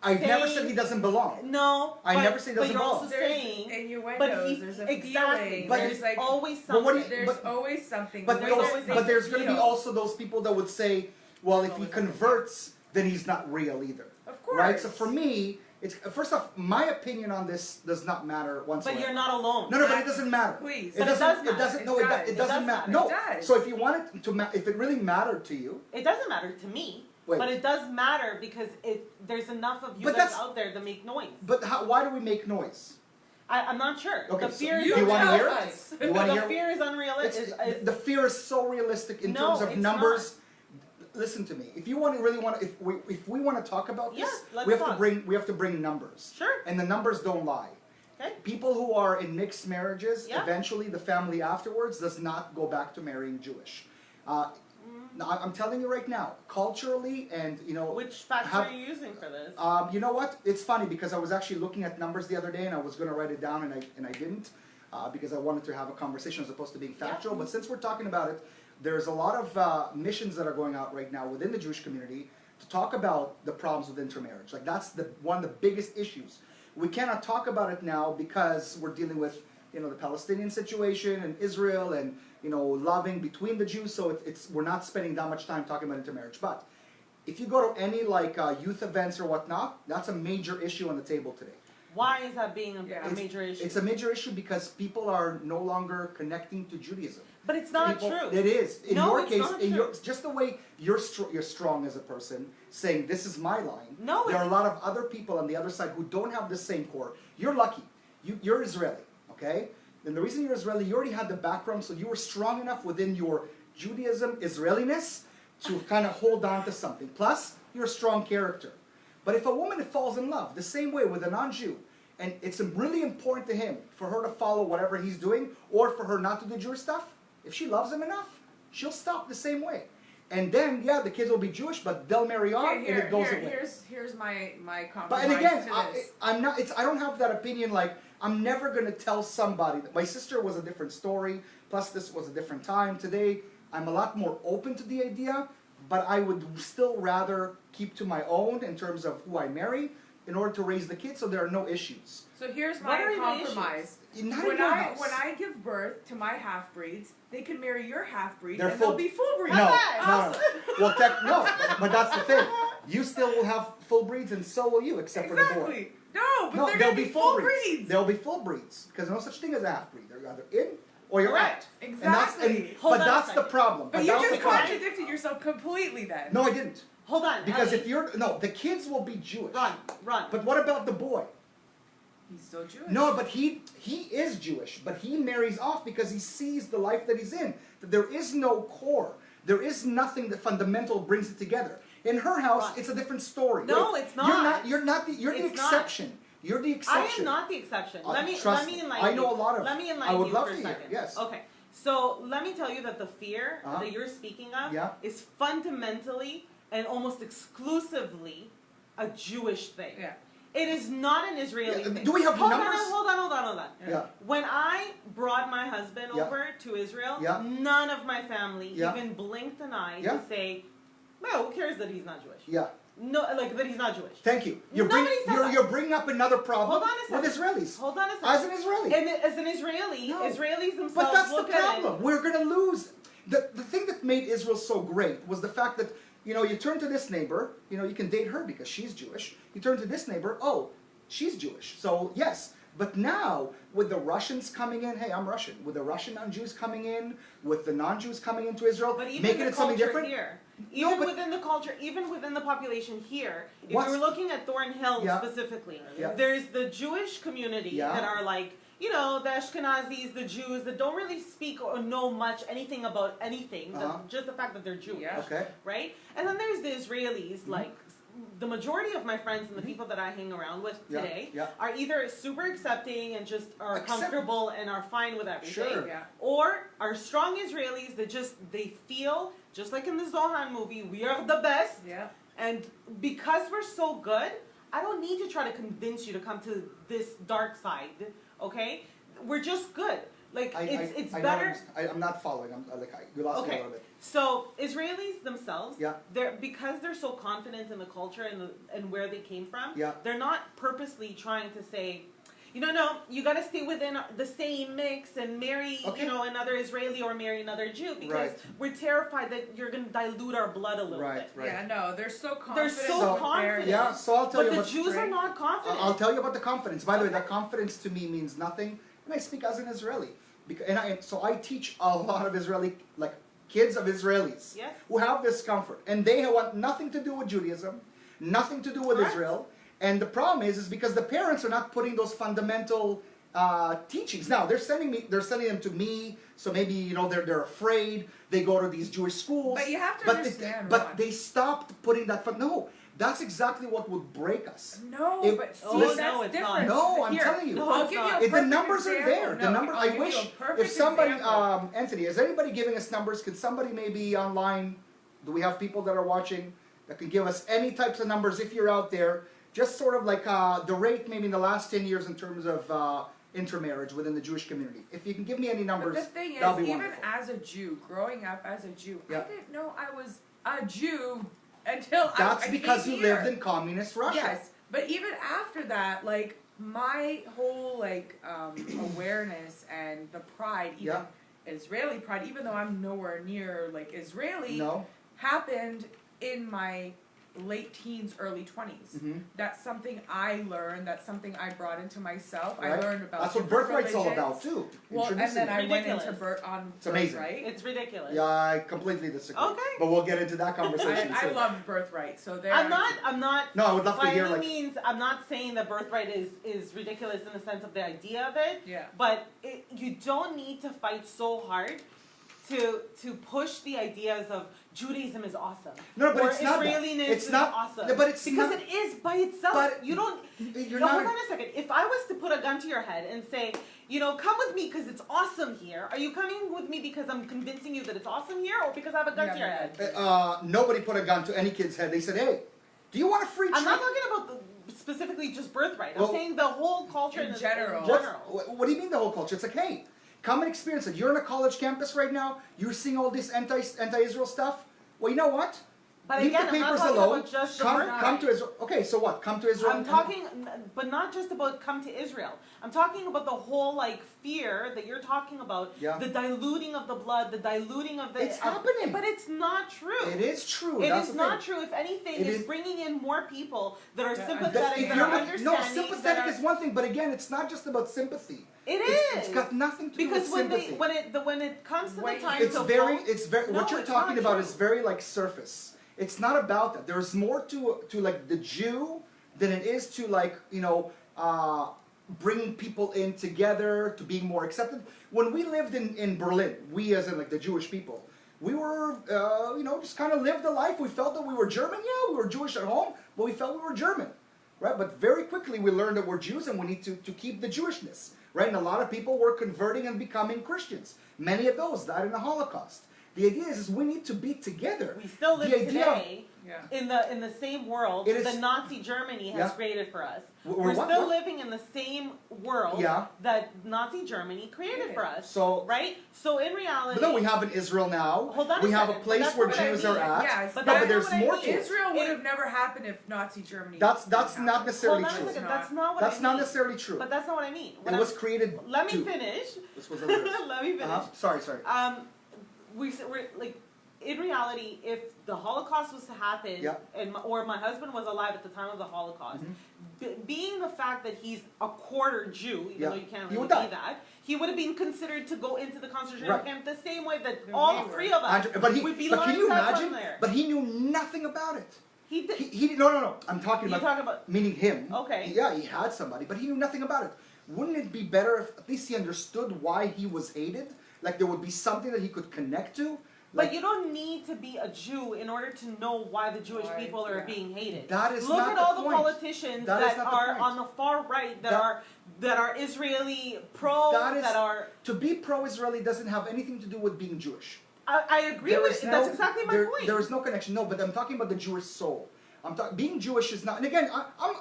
I've never Saying- said he doesn't belong. No, I but, never say but doesn't you're belong. also There's saying. innuendos. But he There's a exactly. feeling. But There's There's like always But something. what do you- there's but- always something. But There's always but there's going to be feel. also those people that would say, well, if he converts, then he's not real either. Of course. Right? So for me, it's first off, my opinion on this does not matter whatsoever. But you're not alone. No, but it doesn't matter. Please. It But it doesn't. does It matter. doesn't. No, It it does. it It doesn't does matter. matter. No. It does. So if you want it to, if it really mattered to you, It doesn't matter to me. Wait. But it does matter because there's enough of you But guys that's- out there to make noise. but why do we make noise? I'm not sure. Okay, the so fear you is wanna tell hear it? us. You want to the hear? fear is unrealistic. The fear is so realistic in No, terms of it's numbers. Listen to me. If you really want to, if we want to talk about this, Yes, let's we have to talk. bring numbers. Sure. And the numbers don't lie. Okay. People who are in mixed marriages, Yeah. eventually the family afterwards does not go back to marrying Jewish. Now, I'm telling you right now, culturally and Which factor have- are you using for this? you know what? It's funny because I was actually looking at numbers the other day and I was going to write it down and I didn't because I wanted to have a conversation as opposed to being factual. But since we're talking about it, there's a lot of missions that are going out right now within the Jewish community to talk about the problems with intermarriage. Like that's one of the biggest issues. We cannot talk about it now because we're dealing with the Palestinian situation and Israel and loving between the Jews. So we're not spending that much time talking about intermarriage. But if you go to any youth events or whatnot, that's a major issue on the table today. Why is that being a Yeah. major issue? It's a major issue because people are no longer connecting to Judaism. but it's not People- true. It is. In No, your it's case, not in true. your just the way you're strong as a person, saying this is my line. No, there are a it's- lot of other people on the other side who don't have the same core. You're lucky. You're Israeli, okay? And the reason you're Israeli, you already had the background, so you were strong enough within your Judaism, Israeliness, to kind of hold on to something. Plus, you're a strong character. But if a woman falls in love the same way with a non-Jew, and it's really important to him for her to follow whatever he's doing, or for her not to do Jewish stuff, if she loves him enough, she'll stop the same way. And then, yeah, the kids will be Jewish, but they'll marry on, and it goes away. Here's my compromise But and again, to this. I'm not. I don't have that opinion. Like I'm never gonna tell somebody. My sister was a different story. Plus, this was a different time. Today, I'm a lot more open to the idea. But I would still rather keep to my own in terms of who I marry, in order to raise the kids, so there are no issues. So here's What my are the compromise. Not When in your I house. when I give birth to my half breeds, they can marry your half breed They're and full- they'll be full breeds. No, that? no, no. Well, no, but that's the thing. You still will have full breeds, and so will you, except for the boy. Exactly. No, but No, they're they'll gonna be full breeds. breeds. They'll be full breeds because there's no such thing as a half breed. They're either in or you're Correct. out. Exactly. Hold But on a that's the second. problem. But you that's just the problem. contradicted yourself completely then. No, I didn't. Hold on. Because Ellie. if you're the kids will be Jewish. Run. But what about the boy? He's still Jewish. No, but he is Jewish, but he marries off because he sees the life that he's in. That there is no core. There is nothing that fundamental brings it together. In her house, Right. it's a different story. No, Wait, it's not. You're the It's not. exception. You're the I exception. am not the exception. Trust let me. me enlighten I know you. a lot of- Let me I enlighten would you love for a to hear, second. yes. Okay. So let me tell you that the fear Uh-huh. that you're speaking of Yeah. is fundamentally and almost exclusively a Jewish thing. Yeah. It is not an Israeli Yeah, thing. do we have hold numbers? Hold on. Yeah. When I brought my husband Yeah. over to Israel, Yeah. none of my family Yeah. even blinked an eye Yeah. to say, well, who cares that he's not Jewish? Yeah. No, like that he's not Jewish. Thank you. You're Nobody said that. you're bringing up another problem Hold on a second. with Israelis. Hold on a second. As an Israeli. And as an Israeli, No. Israelis themselves But that's the look at it. problem. We're going to lose. The thing that made Israel so great was the fact that, you turn to this neighbor, you can date her because she's Jewish. You turn to this neighbor, oh, she's Jewish. So, yes. But now, with the Russians coming in, hey, I'm Russian. With the Russian non-Jews coming in, with the non-Jews coming into Israel, But even making the it something culture different. here. Even but- within the culture, even within the population here, if What's- you're looking at Thornhill Yeah. specifically, Yeah. there's the Jewish community Yeah. that are like, you know, the Ashkenazis, the Jews that don't really speak or know much anything about anything, just the fact that they're Jewish, Yeah. Okay. right? And then there's the Israelis, like the majority of my friends and the people that I hang around with Yeah, today yeah. are either super accepting and just are comfortable and are fine with everything, Sure. Yeah. or are strong Israelis that just they feel just like in the Zohan movie, we are the best, Yeah. and because we're so good, I don't need to try to convince you to come to this dark side. Okay, we're just good. Like it's better. I'm not following. You lost me a Okay, little bit. so Israelis themselves, Yeah. they're because they're so confident in the culture and where they came from. Yeah. They're not purposely trying to say, no, you got to stay within the same mix and marry, Okay. another Israeli or marry another Jew because Right. we're terrified that you're going to dilute our blood a little Right, bit. right. Yeah, no, they're so confident. They're so with their- confident. Yeah, so I'll tell But you the about Jews are not confident. I'll tell you about the confidence. By the way, that confidence to me means nothing, and I speak as an Israeli. So I teach a lot of Israeli, like kids of Israelis, Yes. who have this comfort, and they want nothing to do with Judaism, nothing to do with Correct. Israel. And the problem is because the parents are not putting those fundamental teachings. Now they're sending them to me, so maybe they're afraid. They go to these Jewish schools, But you have to but understand, but Ron. they stopped putting that. No, that's exactly what would break us. No, It- but see, Oh, that's no, it's not. different. No, I'm Here, telling you. No, I'll it's give you not. a If the perfect numbers are example. there. No, The number. I'll I give you wish a perfect if somebody, example. Anthony, is anybody giving us numbers? Can somebody maybe online? Do we have people that are watching that can give us any types of numbers if you're out there? Just sort of like the rate maybe in the last 10 years in terms of intermarriage within the Jewish community. If you can give me any numbers, But the thing is, that'll be even wonderful. as a Jew, growing up as a Jew, Yeah. I didn't know I was a Jew until That's I because came you here. lived in communist Russia. Yes, but even after that, like my whole awareness and the pride, even Yeah. Israeli pride, even though I'm nowhere near like Israeli, No. happened in my late teens, early 20s. Mhm. That's something I learned. That's something I brought into myself. I Right? learned about That's what different birthright's all religions. about too. Well, and Introducing then it. I went into Ridiculous. It's amazing. Birthright. It's ridiculous. Yeah, I completely disagree. Okay. But we'll get into that conversation I soon. love Birthright. So there. I'm not. No, I would love to By hear any like means, I'm not saying that birthright is ridiculous in the sense of the idea of it. Yeah. But you don't need to fight so hard to push the ideas of Judaism is awesome. No, but or it's not that. Israeliness It's is not- awesome. Yeah, but it's because not- it is by itself. but you don't. you're No, not. hold on a second. If I was to put a gun to your head and say, come with me because it's awesome here, are you coming with me because I'm convincing you that it's awesome here, or because I have a gun Yeah, to your yeah. head? Nobody put a gun to any kid's head. They said, "Hey, do you want a free I'm treat?" not talking about specifically just birthright. Well, I'm saying the whole culture in in general. What do you mean the whole culture? It's like, hey, come and experience it. You're on a college campus right now. You're seeing all this anti-Israel stuff. Well, you know what? But Leave again, the I'm not papers talking alone. about just the Come birthright. to Israel. Okay, so what? Come to Israel. I'm talking, but not just about come to Israel. I'm talking about the whole fear that you're talking about. Yeah. The diluting of the blood, the diluting of the. It's happening. But it's not true. It is true. It That's is the not thing. true. If anything, It it's is- bringing in more people that are Yeah, sympathetic, If that you're are not- understanding. no, that sympathetic are- is one thing, but again, it's not just about sympathy. It It's is. got nothing to Because do with sympathy. when it comes to Wait, the time It's to very, vote, it's very. No, What you're it's talking not about true. is very surface. It's not about that. There's more to like the Jew than it is to bringing people in together to being more accepted. When we lived in Berlin, we as in the Jewish people, we were just kind of lived the life. We felt that we were German. Yeah, we were Jewish at home, but we felt we were German, right? But very quickly we learned that we're Jews and we need to keep the Jewishness, right? And a lot of people were converting and becoming Christians. Many of those died in the Holocaust. The idea is we need to be together. we still live The idea of- today Yeah. in the same world It is- that Nazi Germany has Yeah. created for us. We're what? still What? living in the same world Yeah. that Nazi Germany created Yeah. for us. So, Right? So in reality, but no, we have in Israel now. Hold on a we have a second, but place that's where not what I Jews mean. are at. Yes, But no, that's but there's not what I more mean. to it. Israel would It- have never happened if Nazi Germany. That's didn't not happen. necessarily hold on a true. second. It's That's not what That's I not mean. necessarily true. But that's not what I mean. What It was I'm- created. Let me to- finish. This was a lyric. Let me finish. Sorry. We're like, in reality, if the Holocaust was to happen, Yeah. or my husband was alive at the time of the Holocaust, Mhm. being the fact that he's a quarter Jew, even Yeah. though you can't He really would be die. that, he would have been considered to go into the concentration Right. camp the same way that We all were. three of us But would be can lined you up imagine? on there. But he knew nothing about it. He did. He no. I'm talking You about talk about meaning him. Okay. Yeah, he had somebody, but he knew nothing about it. Wouldn't it be better if at least he understood why he was hated? Like there would be something that he could connect to. But Like you don't need to be a Jew in order to know why the Jewish Why, people are yeah. being hated. That is Look not at the all the point. politicians That is that not the are point. on the far right, That- that are Israeli pro, That is- that are. to be pro-Israeli doesn't have anything to do with being Jewish. I agree There with is you. no- That's exactly my point. There is no connection. No, but I'm talking about the Jewish soul. I'm talking being Jewish is not. And again, I'm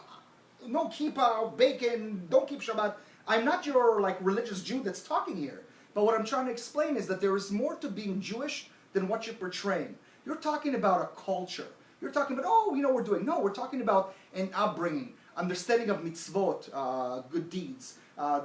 no kippah, bacon, don't keep Shabbat. I'm not your like religious Jew that's talking here. But what I'm trying to explain is that there is more to being Jewish than what you're portraying. You're talking about a culture. You're talking about, oh, you know, we're doing. No, we're talking about an upbringing, understanding of mitzvot, good deeds.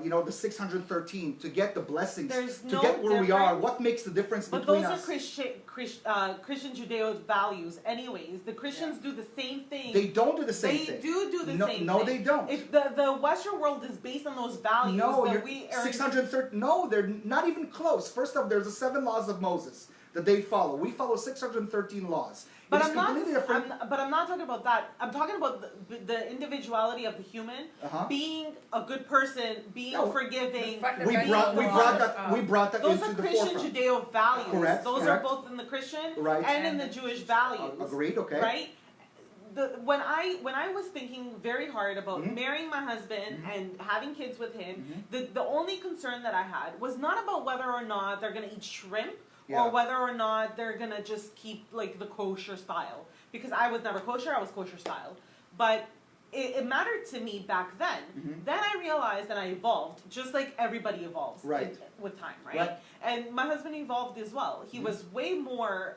You know, the 613 to get the blessings, There's to no get where we are. difference. What makes the difference But between those us? are Christian Judeo values, anyways. The Christians do the same thing. They don't do the same They thing. do the No- same no, thing. they don't. The Western world is based on those values No, that you're we are. 630. No, they're not even close. First off, there's the 7 laws of Moses that they follow. We follow 613 laws. But It is I'm not. completely different. But I'm not talking about that. I'm talking about the individuality of the human, Uh-huh. being a good person, being No. forgiving. The we fundamental brought laws that of- we brought that Those into are the Christian forefront. Judeo values. Correct, Those correct. are both in the Christian Right. and in the Jewish values. Agreed. Okay. Right? When I was thinking very hard about Mhm. marrying my husband and having kids with him, Mhm. the only concern that I had was not about whether or not they're gonna eat shrimp Yeah. or whether or not they're gonna just keep like the kosher style. Because I was never kosher, I was kosher style. But it mattered to me back then. Mhm. Then I realized that I evolved, just like everybody evolves Right. with time, right? Right. And my husband evolved as well. He Mhm. was way more,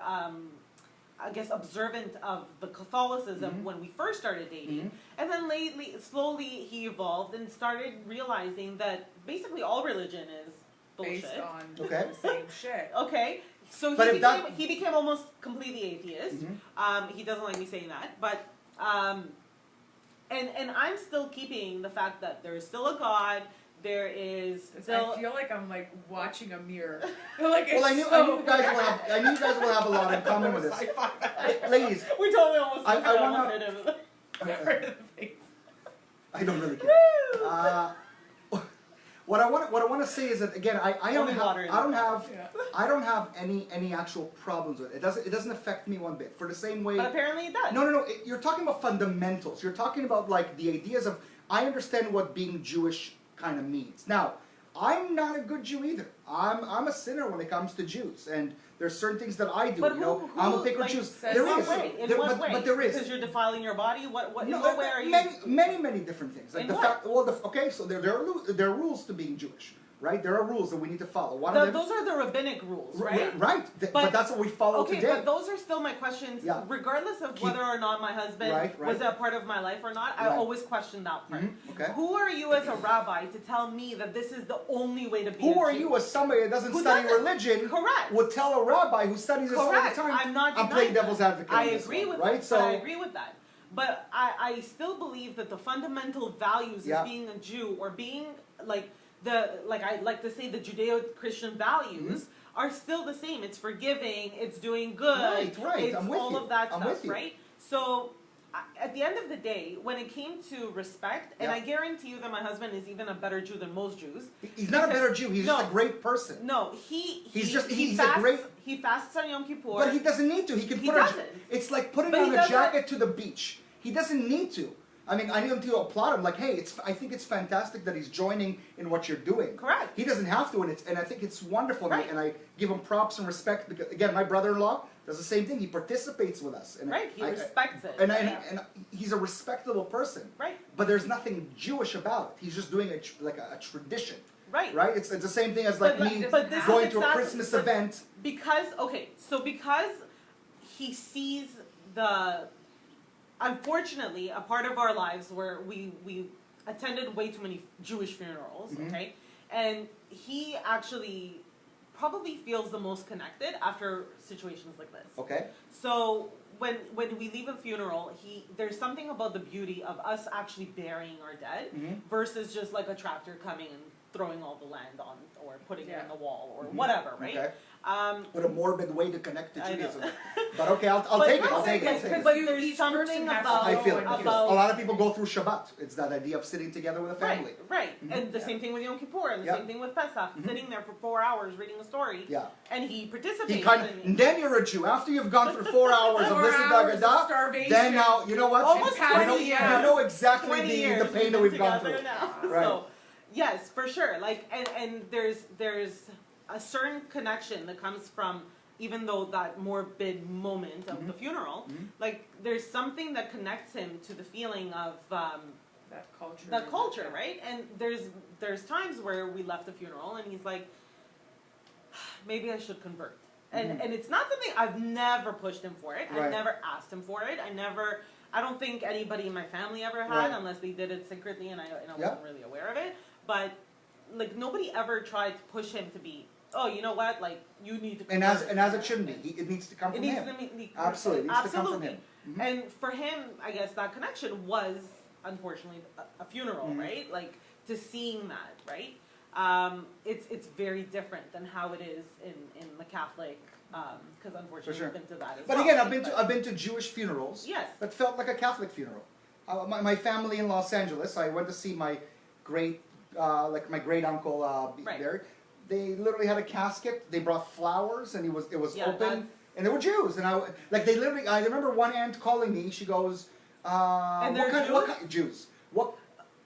I guess, observant of the Catholicism Mhm. when we first started dating. Mhm. And then slowly he evolved and started realizing that basically all religion is bullshit. based on Okay. the same shit. Okay, so But he if that- became, he became almost completely atheist. Mhm. He doesn't like me saying that, but and I'm still keeping the fact that there is still a God. There is still. I feel like I'm like watching a mirror. Like Well, I it's knew so you guys will have. I knew you guys will have a lot in common with this, ladies. We totally almost. I almost wanna- hit him. I don't really care. What I want to say is that again, I don't Only have water in I don't the have Yeah. I don't have any actual problems with it. It doesn't affect me one bit. For the same way. But apparently it does. No. You're talking about fundamentals. You're talking about like the ideas of. I understand what being Jewish kind of means. Now, I'm not a good Jew either. I'm a sinner when it comes to Jews, and there's certain things that I do. But you know, who I'm a pick or like, choose. says There In what is, way? In There- what but, way? but there is. Because you're defiling your body. What in No, what way are you? many different things. Like In the what? fact, well, okay, so there are rules to being Jewish, right? There are rules that we need to follow. One of them, Those are the rabbinic rules, right? Right, but But- that's what we follow Okay, today. but those are still my questions, Yeah. regardless of Keep- whether or not my husband Right, was right. a part of my life or not. I Right. always question that part. Mhm, okay. Who are you as a rabbi to tell me that this is the only way to be Who a are Jew? you as somebody that doesn't Who study doesn't? religion? Correct. Would tell a rabbi who studies this all the Correct. time. I'm not I'm playing denying that. devil's advocate. I on this agree one, with right? that. So But I agree with that. But I still believe that the fundamental values Yeah. of being a Jew or being like I like to say the Judeo-Christian values are still the same. It's forgiving. It's doing good. Right. It's I'm with all you. of that I'm stuff, with you. right? So at the end of the day, when it came to respect, and Yeah. I guarantee you that my husband is even a better Jew than most Jews. he's not a Because- better Jew. He's just no. a great person. No, He's just- he he's a fasts, great- he fasts on Yom Kippur. But he doesn't need to. He can He put doesn't. It's like putting But he on a doesn't- jacket to the beach. He doesn't need to. I mean, I need him to applaud him. Like, hey, I think it's fantastic that he's joining in what you're doing. Correct. He doesn't have to, and I think it's wonderful. Right. And I give him props and respect because, again, my brother-in-law does the same thing. He participates with us. And Right, he respects it. And he's a respectable person. Right. But there's nothing Jewish about it. He's just doing like a tradition. Right. Right? It's the same thing as like But- me but this is going to a exactly- Christmas but- event. Because he sees the, unfortunately, a part of our lives where we attended way too many Jewish funerals, Mhm. okay? And he actually probably feels the most connected after situations like this. Okay? So when we leave a funeral, there's something about the beauty of us actually burying our dead versus just like a tractor coming and throwing all the land on or putting it in the wall or whatever, right? Okay. Um, What a morbid way to connect to I know. Judaism. But okay, I'll But take it. no, I'll take it. I'll because take it. but You- there's each something person has to about I feel it. I feel it. A lot of people go through Shabbat. It's that idea of sitting together with a family. Right. And the same thing with Yom Kippur, and the Yeah. same thing with Pesach, sitting there for 4 hours reading a story. Yeah. And he participated. He kind of, and then you're a Jew. After you've gone through 4 hours of 4 listening to hours of Agadah, starvation. then now, you know what? Almost you know, 20 years. you know exactly 20 the years pain that we've gone together through. now. Right. So, yes, for sure. Like, and there's a certain connection that comes from, even though that morbid moment of the funeral, like there's something that connects him to the feeling of That culture. the culture, right? And there's times where we left the funeral and he's like, maybe I should convert. And it's not something I've never pushed him for it. Right. I've never asked him for it. I don't think anybody in my family ever had, Right. unless they did it secretly and I Yep. wasn't really aware of it. But like nobody ever tried to push him to be, oh, you know what, like you need to And convert. as it shouldn't be. It needs to come It from needs him. to be Absolutely. It needs to come from absolutely. him. And for him, I guess that connection was unfortunately a funeral, right? Like to seeing that, right? It's very different than how it is in the Catholic, because unfortunately For sure. I've been to that as But well. again, right? I've been to Jewish funerals. Yes. That felt like a Catholic funeral. My family in Los Angeles, I went to see my great uncle Right. there. They literally had a casket. They brought flowers, and it was Yeah, open, that's- and they were Jews. And I remember one aunt calling me. She goes, And they're what kind Jews? What?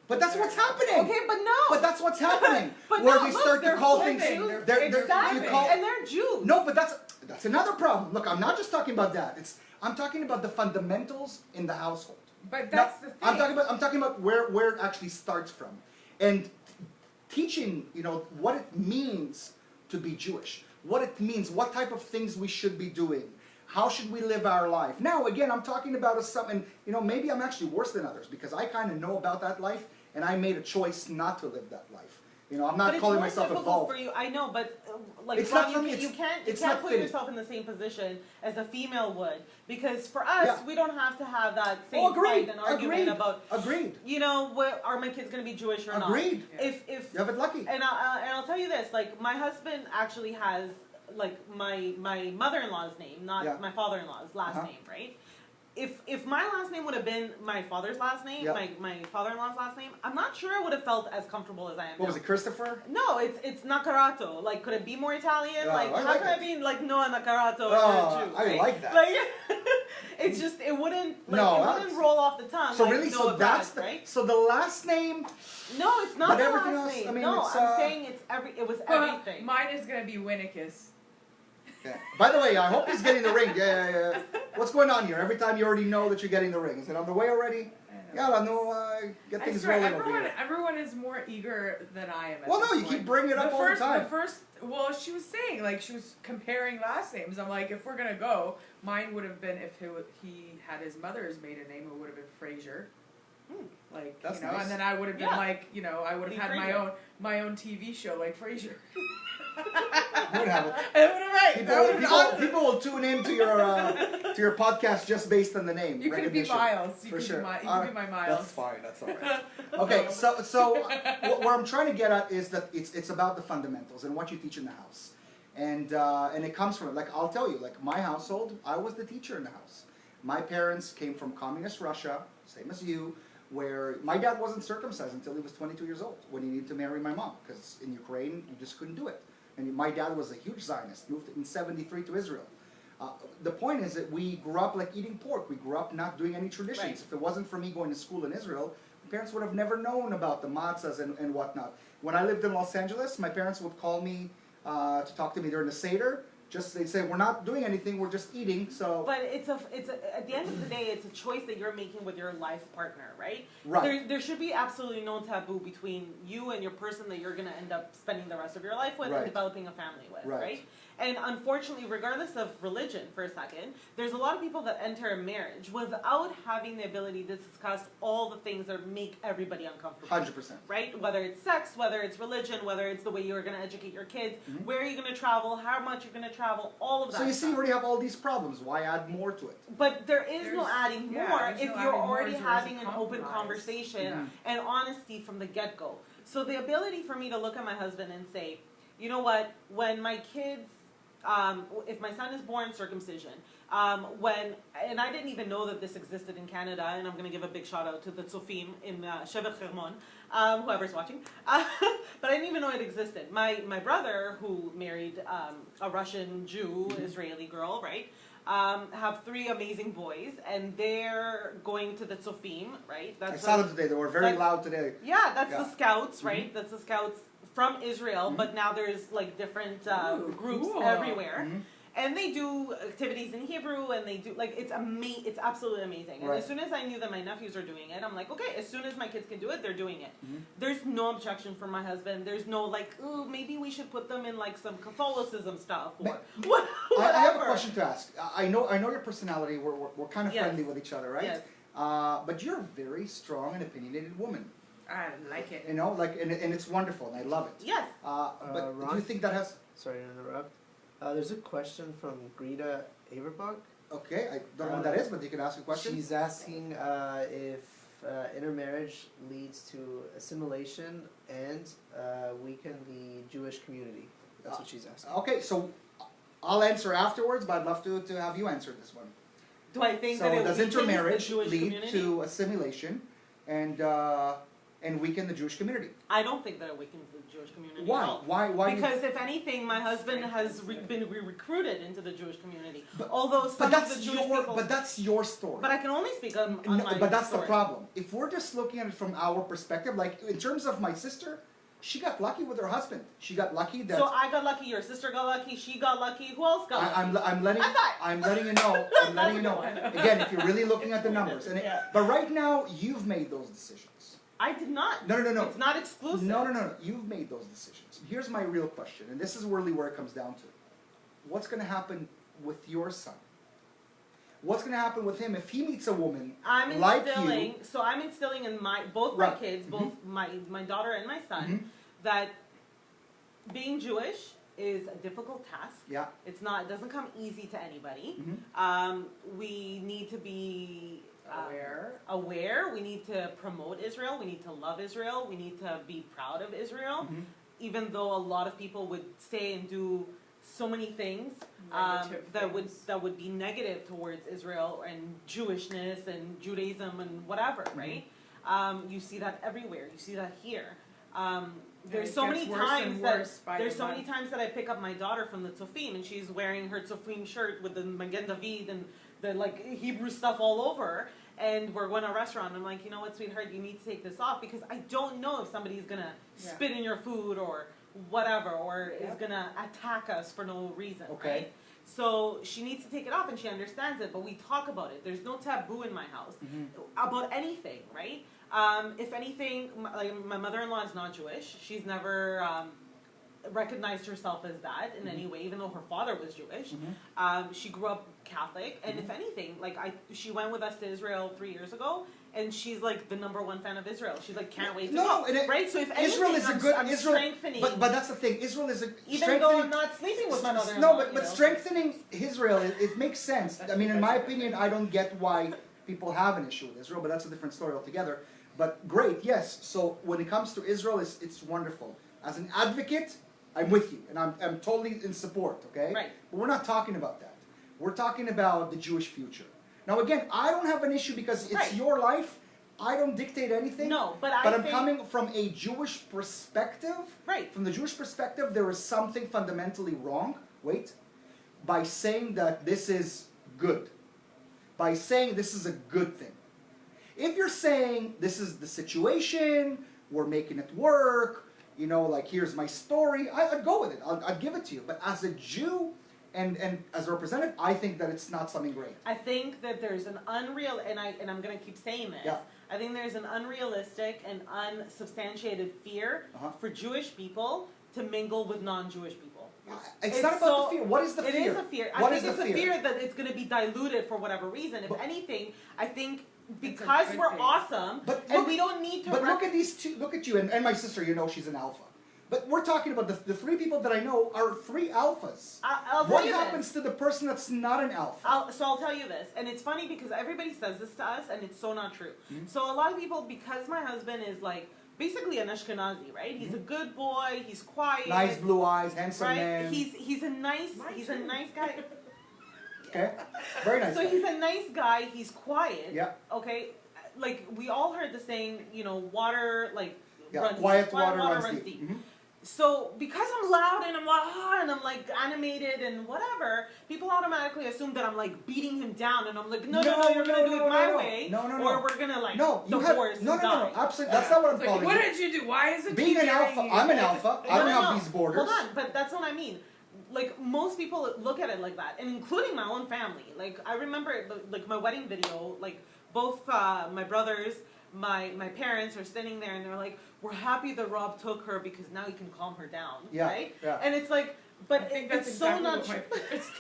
But that's what's happening. Okay, but no. But that's what's happening. But where no, they look, start to they're call flipping. things. They're Exactly. you call, And they're Jews. no, but that's another problem. Look, I'm not just talking about that. I'm talking about the fundamentals in the household. But that's Now, the thing. I'm talking about where it actually starts from, and teaching what it means to be Jewish, what it means, what type of things we should be doing, how should we live our life. Now, again, I'm talking about something. Maybe I'm actually worse than others because I kind of know about that life, and I made a choice not to live that life. I'm But not it's calling more myself difficult evolved. for you. I know, but like It's Ron, not for me, you can't it's not put fitting. yourself in the same position as a female would, because for us, Yeah. we don't have to have that Oh, same agreed. fight and argument about, Agreed. are my kids going to be Jewish or not? Agreed. If You have it lucky. and I'll tell you this, like my husband actually has like my mother-in-law's name, not Yeah. my father-in-law's last Uh-huh. name, right? If my last name would have been my father's last name, Yeah. my father-in-law's last name, I'm not sure I would have felt as comfortable as I am What now. was it, Christopher? No, it's Nakarato. Like, could it be more Italian? Oh, like, I how like could I it. be like Noah Nakarato? Oh, and you're a Jew, I right? like that. Like, it's just it wouldn't that's- roll off the tongue. So like really, Noah so that's Brad, right? so the last name. No, it's not But the everything last else, name. I mean, no, it's, I'm saying it was Well, everything. mine is gonna be Winnicus. Yeah. By the way, I hope he's getting the ring. Yeah. What's going on here? Every time you already know that you're getting the ring. Is it on the way already? I Yeah, no, get I things swear, rolling over here. everyone is more eager than I am. At Well, no, this you point. keep bringing it up all the time. Well, she was saying, like, she was comparing last names. I'm like, if we're gonna go, mine would have been, if he had his mother's maiden name, it would have been Fraser. Like, That's nice. nice. And then I would have been Yeah. like, I would Lee have had Fraser. my own TV show like Frasier. You would have it. It would have right. That would have been awesome. People will tune in to your podcast just based on the name. You could be recognition. Miles. You For could sure. be you All could be my right. Miles. That's fine. That's all right. Okay, so what I'm trying to get at is that it's about the fundamentals and what you teach in the house, and it comes from, like, I'll tell you, like, my household, I was the teacher in the house. My parents came from communist Russia, same as you, where my dad wasn't circumcised until he was 22 years old when he needed to marry my mom, because in Ukraine you just couldn't do it. And my dad was a huge Zionist, moved in '73 to Israel. The point is that we grew up like eating pork. We grew up not doing any traditions. Right. If it wasn't for me going to school in Israel, my parents would have never known about the matzahs and whatnot. When I lived in Los Angeles, my parents would call me to talk to me during the Seder. They'd say, we're not doing anything, we're just eating, so... But it's at the end of the day, it's a choice that you're making with your life partner, right? Right. There should be absolutely no taboo between you and your person that you're going to end up spending the rest of your life with Right. and developing a family with, Right. right? And unfortunately, regardless of religion, for a second, there's a lot of people that enter a marriage without having the ability to discuss all the things that make everybody uncomfortable. 100%. Right? Whether it's sex, whether it's religion, whether it's the way you're going to educate your kids, Mhm. where are you going to travel, how much you're going to travel. travel, all of that. So you see, you stuff. already have all these problems. Why add more to it? But there is no There's- adding yeah, more there's if no you're adding more, already there's a having an open compromise. conversation Yeah. and honesty from the get-go. So the ability for me to look at my husband and say, you know what, when my kids, if my son is born circumcision, and I didn't even know that this existed in Canada, and I'm going to give a big shout out to the Tzofim in Shevet Hermon, whoever's watching, but I didn't even know it existed. My brother, who married a Russian Jew, Israeli girl, right, have 3 amazing boys, and they're going to the Tzofim, right? I saw them today. They were very that's- loud today. Yeah, that's Yeah. the scouts, right? That's the scouts from Israel, Mhm. but now there's like different Ooh, groups cool. everywhere. Mhm. And they do activities in Hebrew, and they do like it's absolutely amazing. And Right. as soon as I knew that my nephews are doing it, I'm like, okay. As soon as my kids can do it, they're doing it. Mhm. There's no objection from my husband. There's no like, ooh, maybe we should put them in like some Catholicism stuff or what. I have a whatever. question to ask. I know your personality. We're kind of Yes. friendly with each other, right? Yes. But you're a very strong and opinionated woman. I like it. You know, like, and it's wonderful, and I love it. Yes. But do Ron? you think that has? Sorry to interrupt. There's a question from Greta Averbach. Okay, I don't know what that is, but you can ask a question. She's asking if intermarriage leads to assimilation and weaken the Jewish community. That's what she's asking. Okay, so I'll answer afterwards, but I'd love to have you answer this one. Do I think So that it does weakens intermarriage the Jewish lead community? to assimilation and weaken the Jewish community? I don't think that it weakens the Jewish community at Why? all. Why? do you- Because if anything, my husband has been recruited into the Jewish community. But- Although some But of that's the Jewish your. people, But that's your story. but I can only speak on No, my but that's story. the problem. If we're just looking at it from our perspective, like in terms of my sister, she got lucky with her husband. She got lucky that So I got lucky. Your sister got lucky. She got lucky. Who else got lucky? I'm letting I thought- I'm letting you know. I'm letting you know. Again, if you're really looking at the numbers, Yeah. but right now you've made those decisions. I did not. No. It's not exclusive. No. You've made those decisions. Here's my real question, and this is really where it comes down to. What's going to happen with your son? What's going to happen with him if he meets a woman I'm like instilling. you? So I'm instilling in both my Right. kids, Mhm. both my daughter and my son, Mhm. that being Jewish is a difficult task. Yeah. It's not. It doesn't come easy to anybody. Mhm. We need to be Aware. aware. We need to promote Israel. We need to love Israel. We need to be proud of Israel. Mhm. Even though a lot of people would say and do so many things Negative things. that would be negative towards Israel and Jewishness and Judaism and whatever, Mm-hmm. right? You see that everywhere. You see that here. There's it so gets many worse times and that worse by there's the so many month. times that I pick up my daughter from the Tzofim and she's wearing her Tzofim shirt with the Magen David and the like Hebrew stuff all over. And we're going to a restaurant. I'm like, you know what, sweetheart, you need to take this off because I don't know if somebody's gonna Yeah. spit in your food or whatever, or is Yep. gonna attack us for no reason. Okay. Right? So she needs to take it off, and she understands it. But we talk about it. There's no taboo in my house Mhm. about anything, right? If anything, like my mother-in-law is not Jewish. She's never recognized herself as that in any way, even though her father was Jewish. Mhm. She grew up Catholic, and if anything, like she went with us to Israel 3 years ago, and she's like the #1 fan of Israel. She's like, can't wait to No, go. and it- right? So if anything, Israel is a good I'm Israel, strengthening. but that's the thing. Israel is a even though I'm not sleeping with my mother-in-law. No, but you know. strengthening Israel, it makes sense. I mean, in my opinion, I don't get why people have an issue with Israel, but that's a different story altogether. But great, yes. So when it comes to Israel, it's wonderful. As an advocate, I'm with you, and I'm totally in support. Okay, Right. But we're not talking about that. We're talking about the Jewish future. Now, again, I don't have an issue because it's Right. your life. I don't dictate anything. No, but But I I'm think, coming from a Jewish perspective. right. From the Jewish perspective, there is something fundamentally wrong. Wait. By saying that this is good. By saying this is a good thing. If you're saying this is the situation, we're making it work, you know, like here's my story, I'd go with it. I'd give it to you. But as a Jew and as a representative, I think that it's not something great. I think that there's an unreal, and I'm gonna keep saying this. Yeah. I think there's an unrealistic and unsubstantiated fear Uh-huh. for Jewish people to mingle with non-Jewish people. It's, It's not about so- the fear. What is the It fear? is a fear. What I is think the it's a fear that it's gonna be diluted for whatever reason. If But- anything, I think a because good we're thing. awesome, But and look- we don't need to. But look at these two. Look at you and my sister. You know she's an alpha. But we're talking about the three people that I know are three alphas. I'll tell What you happens this. to the person that's not an alpha? I'll tell you this, and it's funny because everybody says this to us, and it's so not true. Mhm. So a lot of people, because my husband is like basically an Ashkenazi, right? He's a good boy. He's quiet. Nice blue eyes, handsome right? man. He's a nice Mine he's too. a nice guy. Okay, very nice. So guy. he's a nice guy. He's quiet. Yeah. Okay. Like we all heard the saying, water like Yeah, runs quiet deep. water runs deep. Mhm. So because I'm loud and I'm like animated and whatever, people automatically assume that I'm like beating him down, and I'm like, no, you're gonna do it my way, No, or we're gonna like No, you have divorce no, and no, die. no, absolutely. That's not what I'm It's like, calling what it. did you do? Why is it Being an alpha, I'm an alpha. I don't No, have no. these borders. Hold on, but that's what I mean. Like most people look at it like that, and including my own family. Like I remember, like my wedding video. Like both my brothers, my parents are standing there, and they're like, "We're happy that Rob took her because now he can calm her down." Yeah, Right? yeah. And it's like, I but think it's that's so exactly not what my true. parents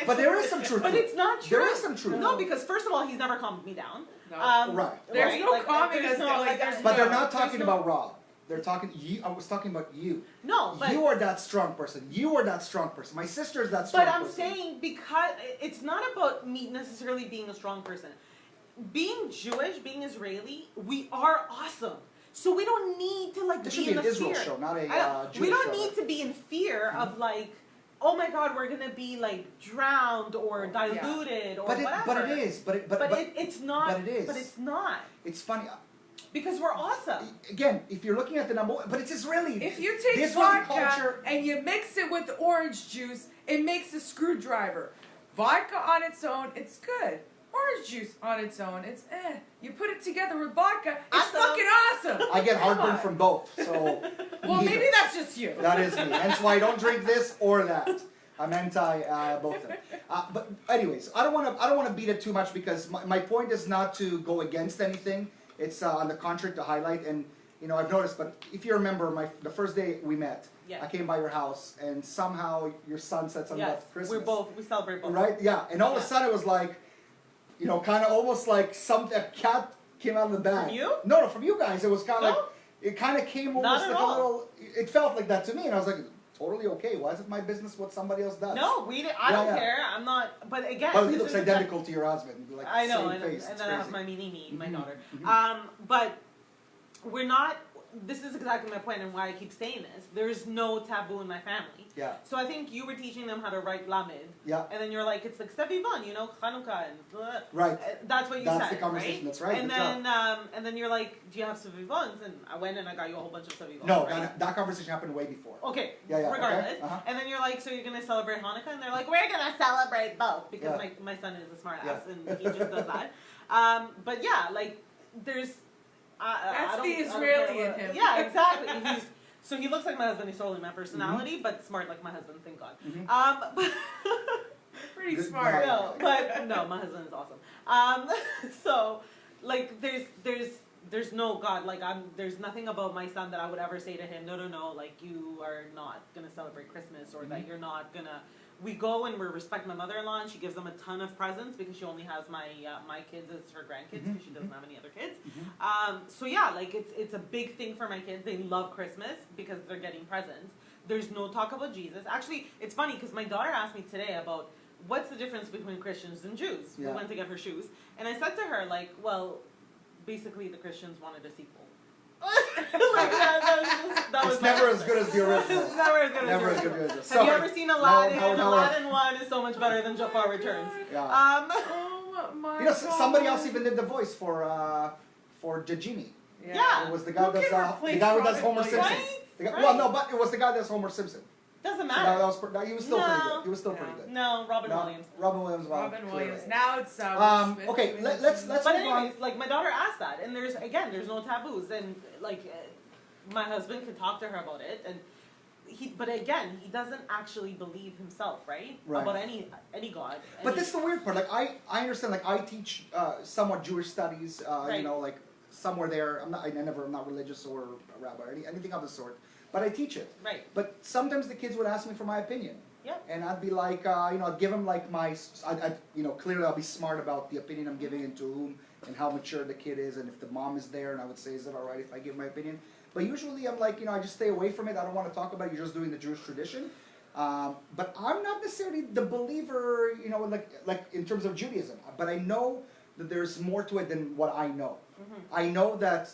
But there is some truth. But to it. it's not true. There is some truth. No, because first of all, he's never calmed me down. No. Right. There's right? no Like, calming there's us no, down, like, there's But they're no- not there's talking no- about Rob. They're talking you. I was talking about you. No, but You are that strong person. You are that strong person. My sister is that strong But I'm person. saying because it's not about me necessarily being a strong person. Being Jewish, being Israeli, we are awesome. So we don't need to like This be should be in an a Israel fear. show, not a Jewish we don't show. need to be in fear of like, oh my God, we're gonna be like drowned or diluted or But it, whatever. but it is. But It's not. but it is. But it's not it's funny. because we're awesome. Again, if you're looking at the number, but it's Israeli. If you take This vodka culture- and you mix it with orange juice, it makes a screwdriver. Vodka on its own, it's good. Orange juice on its own, it's eh. You put it together with vodka, it's Awesome. fucking awesome. I get Come heartburn on. from both. So Well, neither. maybe that's just you. That is me. Hence why I don't drink this or that. I'm anti both of them. But anyways, I don't want to beat it too much because my point is not to go against anything. It's on the contrary to highlight. And I've noticed. But if you remember, the first day we met, Yeah. I came by your house and somehow your son said something Yes, about Christmas. we celebrate both. Right? Yeah. And all of a Yeah. sudden it was like, kind of almost like a cat came out of the bag. From you? No, from you guys. It was kind of No. like it kind of came Not almost at like all. a little. It felt like that to me, and I was like, totally okay. Why is it my business what somebody else does? No, I Yeah, don't yeah. care. I'm not. But again, Well, he this looks is identical to your husband. Like I know, same and, face. and It's then I have crazy. my mini my Mhm, daughter. mhm. But we're not. This is exactly my point and why I keep saying this. There's no taboo in my family. Yeah, So I think you were teaching them how to write lamed, yeah, and then you're like, it's like Sevivan, Chanukah, and blah. right. That's what you That's said, the conversation. right? That's right. And Good then and then you're like, do you have Sevivans? And I went and I got you a whole bunch of Sevivans. No, right? that conversation happened way before. Okay, Yeah, yeah, regardless. okay, uh-huh. And then you're like, so you're going to celebrate Hanukkah? And they're like, we're going to celebrate both. Because Yeah. my son is a smart Yeah. ass and he just does that. But yeah, like, there's... I That's don't- the I don't Israeli care in what- him. Yeah, exactly. So he looks like my husband. He's totally my personality, but smart like my husband, thank God. Mhm. But... Pretty Good smart. guy. No, but no, my husband is awesome. So like there's no God, like there's nothing about my son that I would ever say to him, no, like you are not gonna celebrate Christmas or that you're not gonna. We go and we respect my mother-in-law, and she gives them a ton of presents because she only has my kids as her grandkids because she doesn't have any other kids. So yeah, like it's a big thing for my kids. They love Christmas because they're getting presents. There's no talk about Jesus. Actually, it's funny because my daughter asked me today about what's the difference between Christians and Jews. Yeah. We went to get her shoes, and I said to her like, well, basically the Christians wanted a sequel. Like, that was It's my never as answer. good as the original. It's never as good Never as as the good original. as Have you ever seen Aladdin? No. Aladdin 1 is so much better than Jafar Returns. Yeah. Oh my God. Somebody else even did the voice for the genie. Yeah. It was the guy Who who does can the replace guy who does Robin Homer Williams? Simpson. Right? The guy- Right. Well, no, but it was the guy that does Homer Simpson. Doesn't So matter. he was still pretty No. good. He was still pretty good. No, Robin No, Williams. Robin Williams. Well, Robin clearly. Williams. Now it's Okay, let's But move anyways, on. like my daughter asked that, and there's no taboos, and like my husband could talk to her about it, and but again, he doesn't actually believe himself, right? Right. About any God. But any- this is the weird part. Like I understand. Like I teach somewhat Jewish studies. Right. Like somewhere there. I'm not religious or a rabbi or anything of the sort. But I teach it. right. But sometimes the kids would ask me for my opinion. Yeah. And I'd be like, I'd give them like clearly I'll be smart about the opinion I'm giving and to whom and how mature the kid is and if the mom is there, and I would say, is it all right if I give my opinion? But usually I'm like, I just stay away from it. I don't want to talk about it. You're just doing the Jewish tradition. But I'm not necessarily the believer, like in terms of Judaism. But I know that there's more to it than what I know. I know that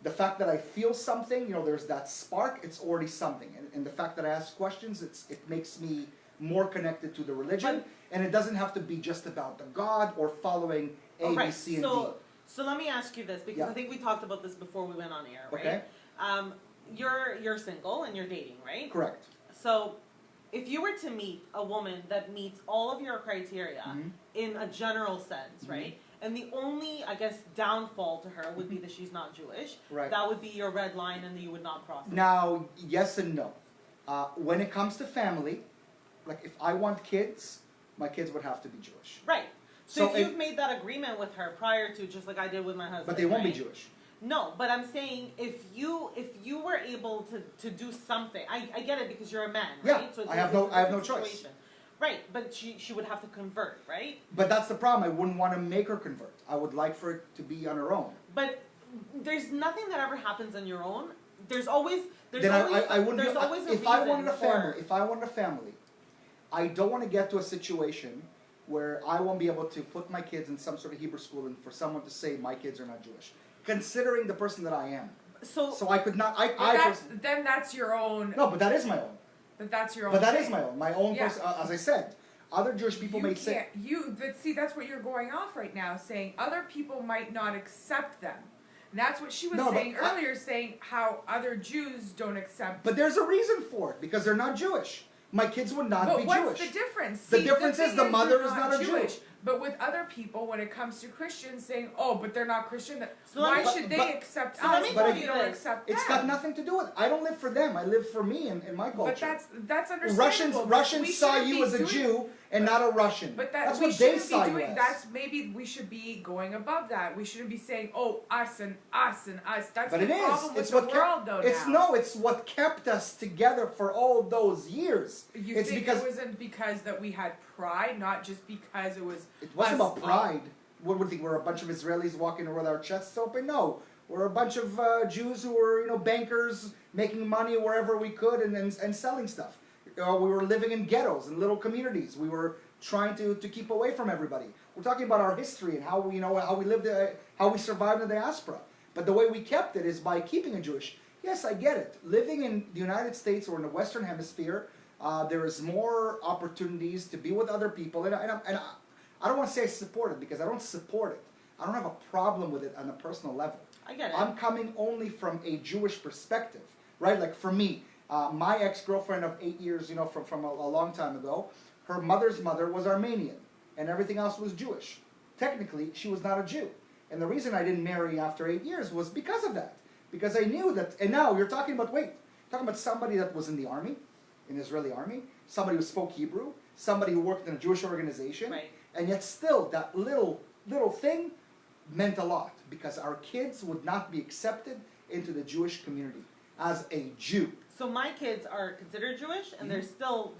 the fact that I feel something, there's that spark, it's already something. And the fact that I ask questions, it makes me more connected to the religion. And it doesn't have to be just about the God or following A, B, C, and D. So let me ask you this, because I think we talked about this before we went on air, right? Okay. You're single and you're dating, right? Correct. So if you were to meet a woman that meets all of your criteria in a general sense, right? And the only, I guess, downfall to her would be that she's not Jewish. Right. That would be your red line and you would not cross it. Now, yes and no. When it comes to family, like if I want kids, my kids would have to be Jewish. Right. So if if- you've made that agreement with her prior to, just like I did with my husband. But they won't be right? Jewish. No, but I'm saying if you were able to do something, I get it because you're a man, Yeah, right? So I have no different choice. situation. Right, but she would have to convert, right? But that's the problem. I wouldn't want to make her convert. I would like for it to be on her own. But there's nothing that ever happens on your own. There's always Then I wouldn't. there's always a if I reason wanted a family, for- if I wanted a family, I don't want to get to a situation where I won't be able to put my kids in some sort of Hebrew school and for someone to say my kids are not Jewish, considering the person that I am. So I could not. Then that's your own. No, but that is my own. But that's your own. But that thing. is my own. My own Yeah. person. As I said, other Jewish people may say. But see, that's what you're going off right now, saying other people might not accept them. And that's what she was No, but saying earlier, saying how other Jews don't accept. But there's a reason for it because they're not Jewish. My kids would not But be what's Jewish. the difference? The See, difference is thing the mother they're is not a Jew. But with other people, when it comes to Christians, saying, "Oh, but they're not Christian," So why let me- should they but- accept so let us? me But tell you you don't this. accept It's them. got nothing to do with it. I don't live for them. I live for me and my culture. But that's understandable. Russians We saw shouldn't you be as a doing- Jew and not a Russian. But that's we what they shouldn't saw be you doing. as. That's maybe we should be going above that. We shouldn't be saying, "Oh, us and us and us." That's But the it is. problem with It's the what world, though. It's now. it's what kept us together for all those years. You it's think because it wasn't because that we had pride, not just because it was. it wasn't us about pride. What would you think? We're a bunch of Israelis walking around with our chests open? No, we're a bunch of Jews who were bankers making money wherever we could and selling stuff. We were living in ghettos and little communities. We were trying to keep away from everybody. We're talking about our history and how we how we lived, how we survived in the diaspora. But the way we kept it is by keeping it Jewish. Yes, I get it. Living in the United States or in the Western Hemisphere, there is more opportunities to be with other people, and I don't want to say I support it because I don't support it. I don't have a problem with it on a personal level. I get it. I'm coming only from a Jewish perspective, right? Like for me, my ex-girlfriend of 8 years, from a long time ago, her mother's mother was Armenian, and everything else was Jewish. Technically, she was not a Jew. And the reason I didn't marry after 8 years was because of that. Because I knew that, and now you're talking about somebody that was in the army, in the Israeli army, somebody who spoke Hebrew, somebody who worked in a Jewish organization, Right. and yet still that little thing meant a lot because our kids would not be accepted into the Jewish community as a Jew. So my kids are considered Jewish, and there's still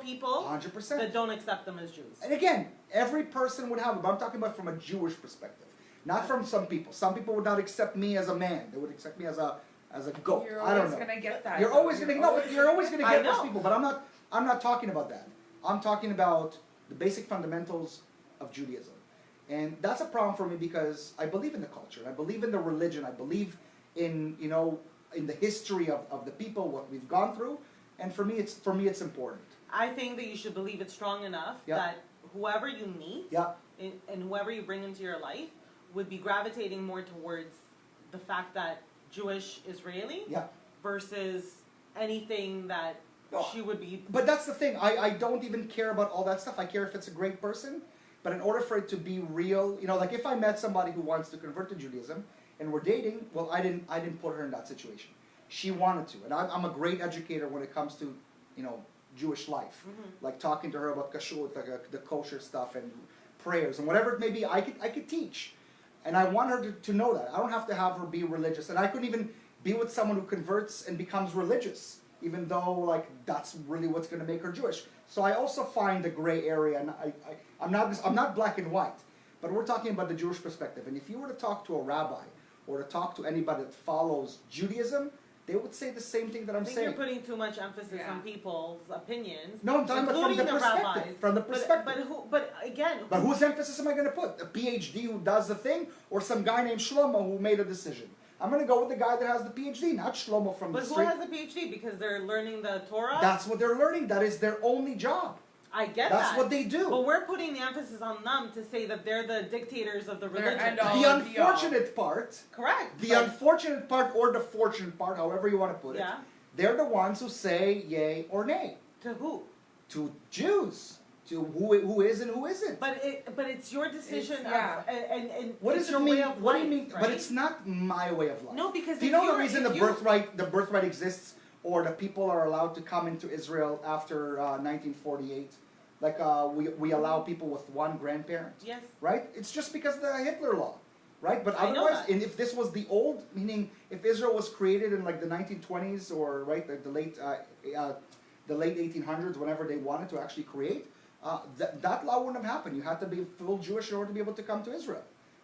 people 100%. that don't accept them as Jews. And again, every person would have it, but I'm talking about from a Jewish perspective, not from some people. Some people would not accept me as a man; they would accept me as a goat. You're I don't always know. gonna get that. You're always gonna you're always gonna I get those know. people, but I'm not talking about that. I'm talking about the basic fundamentals of Judaism. And that's a problem for me because I believe in the culture, I believe in the religion, I believe in in the history of the people, what we've gone through, and for me it's important. I think that you should believe it strong enough Yeah. that whoever you meet Yeah. and whoever you bring into your life would be gravitating more towards the fact that Jewish Israeli Yeah. versus anything that Oh. she would be. But that's the thing. I don't even care about all that stuff. I care if it's a great person. But in order for it to be real, like if I met somebody who wants to convert to Judaism and we're dating, well, I didn't put her in that situation. She wanted to, and I'm a great educator when it comes to, Jewish life, like talking to her about kashrut, the kosher stuff, and prayers and whatever it may be. I could teach, and I want her to know that. I don't have to have her be religious, and I couldn't even be with someone who converts and becomes religious, even though that's really what's going to make her Jewish. So I also find the gray area, and I'm not black and white, but we're talking about the Jewish perspective. And if you were to talk to a rabbi or to talk to anybody that follows Judaism, they would say the same thing that I'm I think saying. you're putting too much emphasis Yeah. on people's opinions. No, I'm talking about from including the rabbis. perspective. From the perspective. But again, But whose emphasis am I going to put? A PhD who does the thing, or some guy named Shlomo who made a decision? I'm going to go with the guy that has the PhD, not Shlomo from but the who street. has a PhD? Because they're learning the Torah. That's what they're learning. That is their only job. I get That's that. what they do. But we're putting the emphasis on them to say that they're the dictators of the They're religion. end all The and be all. unfortunate part, Correct. the but- unfortunate part or the fortunate part, however you want to put it, Yeah. they're the ones who say yay or nay To who? to Jews, to who is and who isn't. But it's your decision. It's- yeah. And What it's does it your mean? way of What do life, you mean? Right? But it's not my way of life. No, because do you if know the you're- reason if the you- birthright exists, or the people are allowed to come into Israel after 1948? Like we allow people with one grandparent, Yes. right? It's just because of the Hitler law, right? But I know otherwise, that. and if this was the old, meaning if Israel was created in like the 1920s or right the late 1800s, whenever they wanted to actually create, that law wouldn't have happened. You had to be full Jewish in order to be able to come to Israel.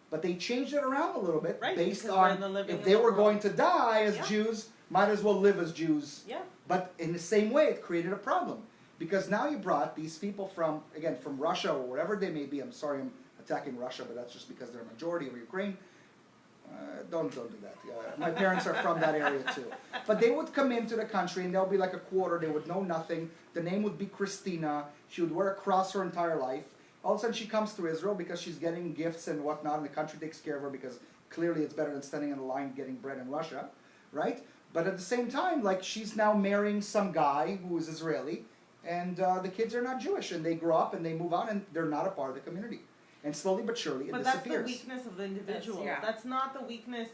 But they changed it around a little bit Right, based because we're in the on living if in they the were world. going to die as Yeah. Jews, might as well live as Jews. Yeah. But in the same way, it created a problem. Because now you brought these people from Russia or wherever they may be. I'm sorry I'm attacking Russia, but that's just because they're a majority of Ukraine. Don't do that. My parents are from that area too. But they would come into the country and they'll be like a quarter. They would know nothing. The name would be Christina. She would wear a cross her entire life. All of a sudden she comes to Israel because she's getting gifts and whatnot, and the country takes care of her because clearly it's better than standing in a line getting bread in Russia, right? But at the same time, like she's now marrying some guy who is Israeli, and the kids are not Jewish, and they grow up and they move on, and they're not a part of the community. And slowly but surely, it But that's the disappears. weakness of the individual. yeah. That's not the weakness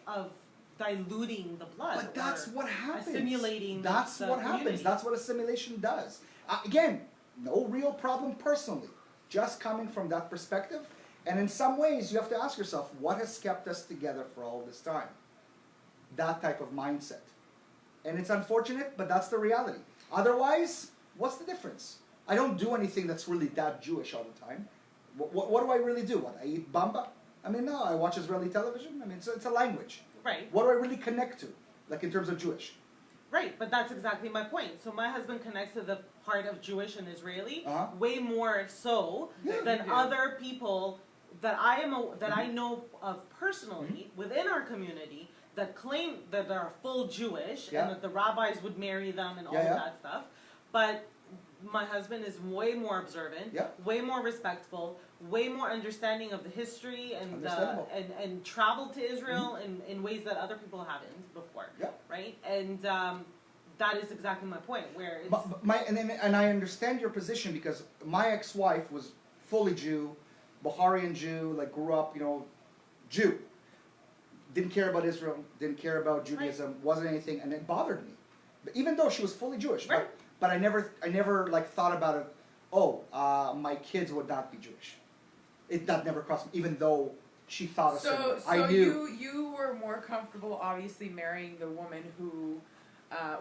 of diluting the blood. But that's or what happens. assimilating That's the what happens. community. That's what assimilation does. Again, no real problem personally. Just coming from that perspective. And in some ways, you have to ask yourself, what has kept us together for all this time? That type of mindset. And it's unfortunate, but that's the reality. Otherwise, what's the difference? I don't do anything that's really that Jewish all the time. What do I really do? What, I eat bamba? I mean, no, I watch Israeli television. I mean, it's a language. Right. What do I really connect to? Like in terms of Jewish? Right, but that's exactly my point. So my husband connects to the part of Jewish and Israeli Uh-huh. way more so Yeah. than You do. other people that I know of personally within our community that claim that they're full Jewish Yeah. and that the rabbis would marry them and all Yeah, of yeah. that stuff. But my husband is way more observant, Yeah. way more respectful, way more understanding of the history and Understandable. and traveled to Israel in ways that other people haven't before. Yeah. Right? And that is exactly my point. Where it's And I understand your position because my ex-wife was fully Jew, Baharian Jew, like grew up, Jew. Didn't care about Israel, didn't care about Judaism, wasn't anything, and it bothered me. But even though she was fully Jewish, Right. but I never like thought about it. Oh, my kids would not be Jewish. That never crossed me, even though she thought of So, it. I knew. you were more comfortable, obviously, marrying the woman who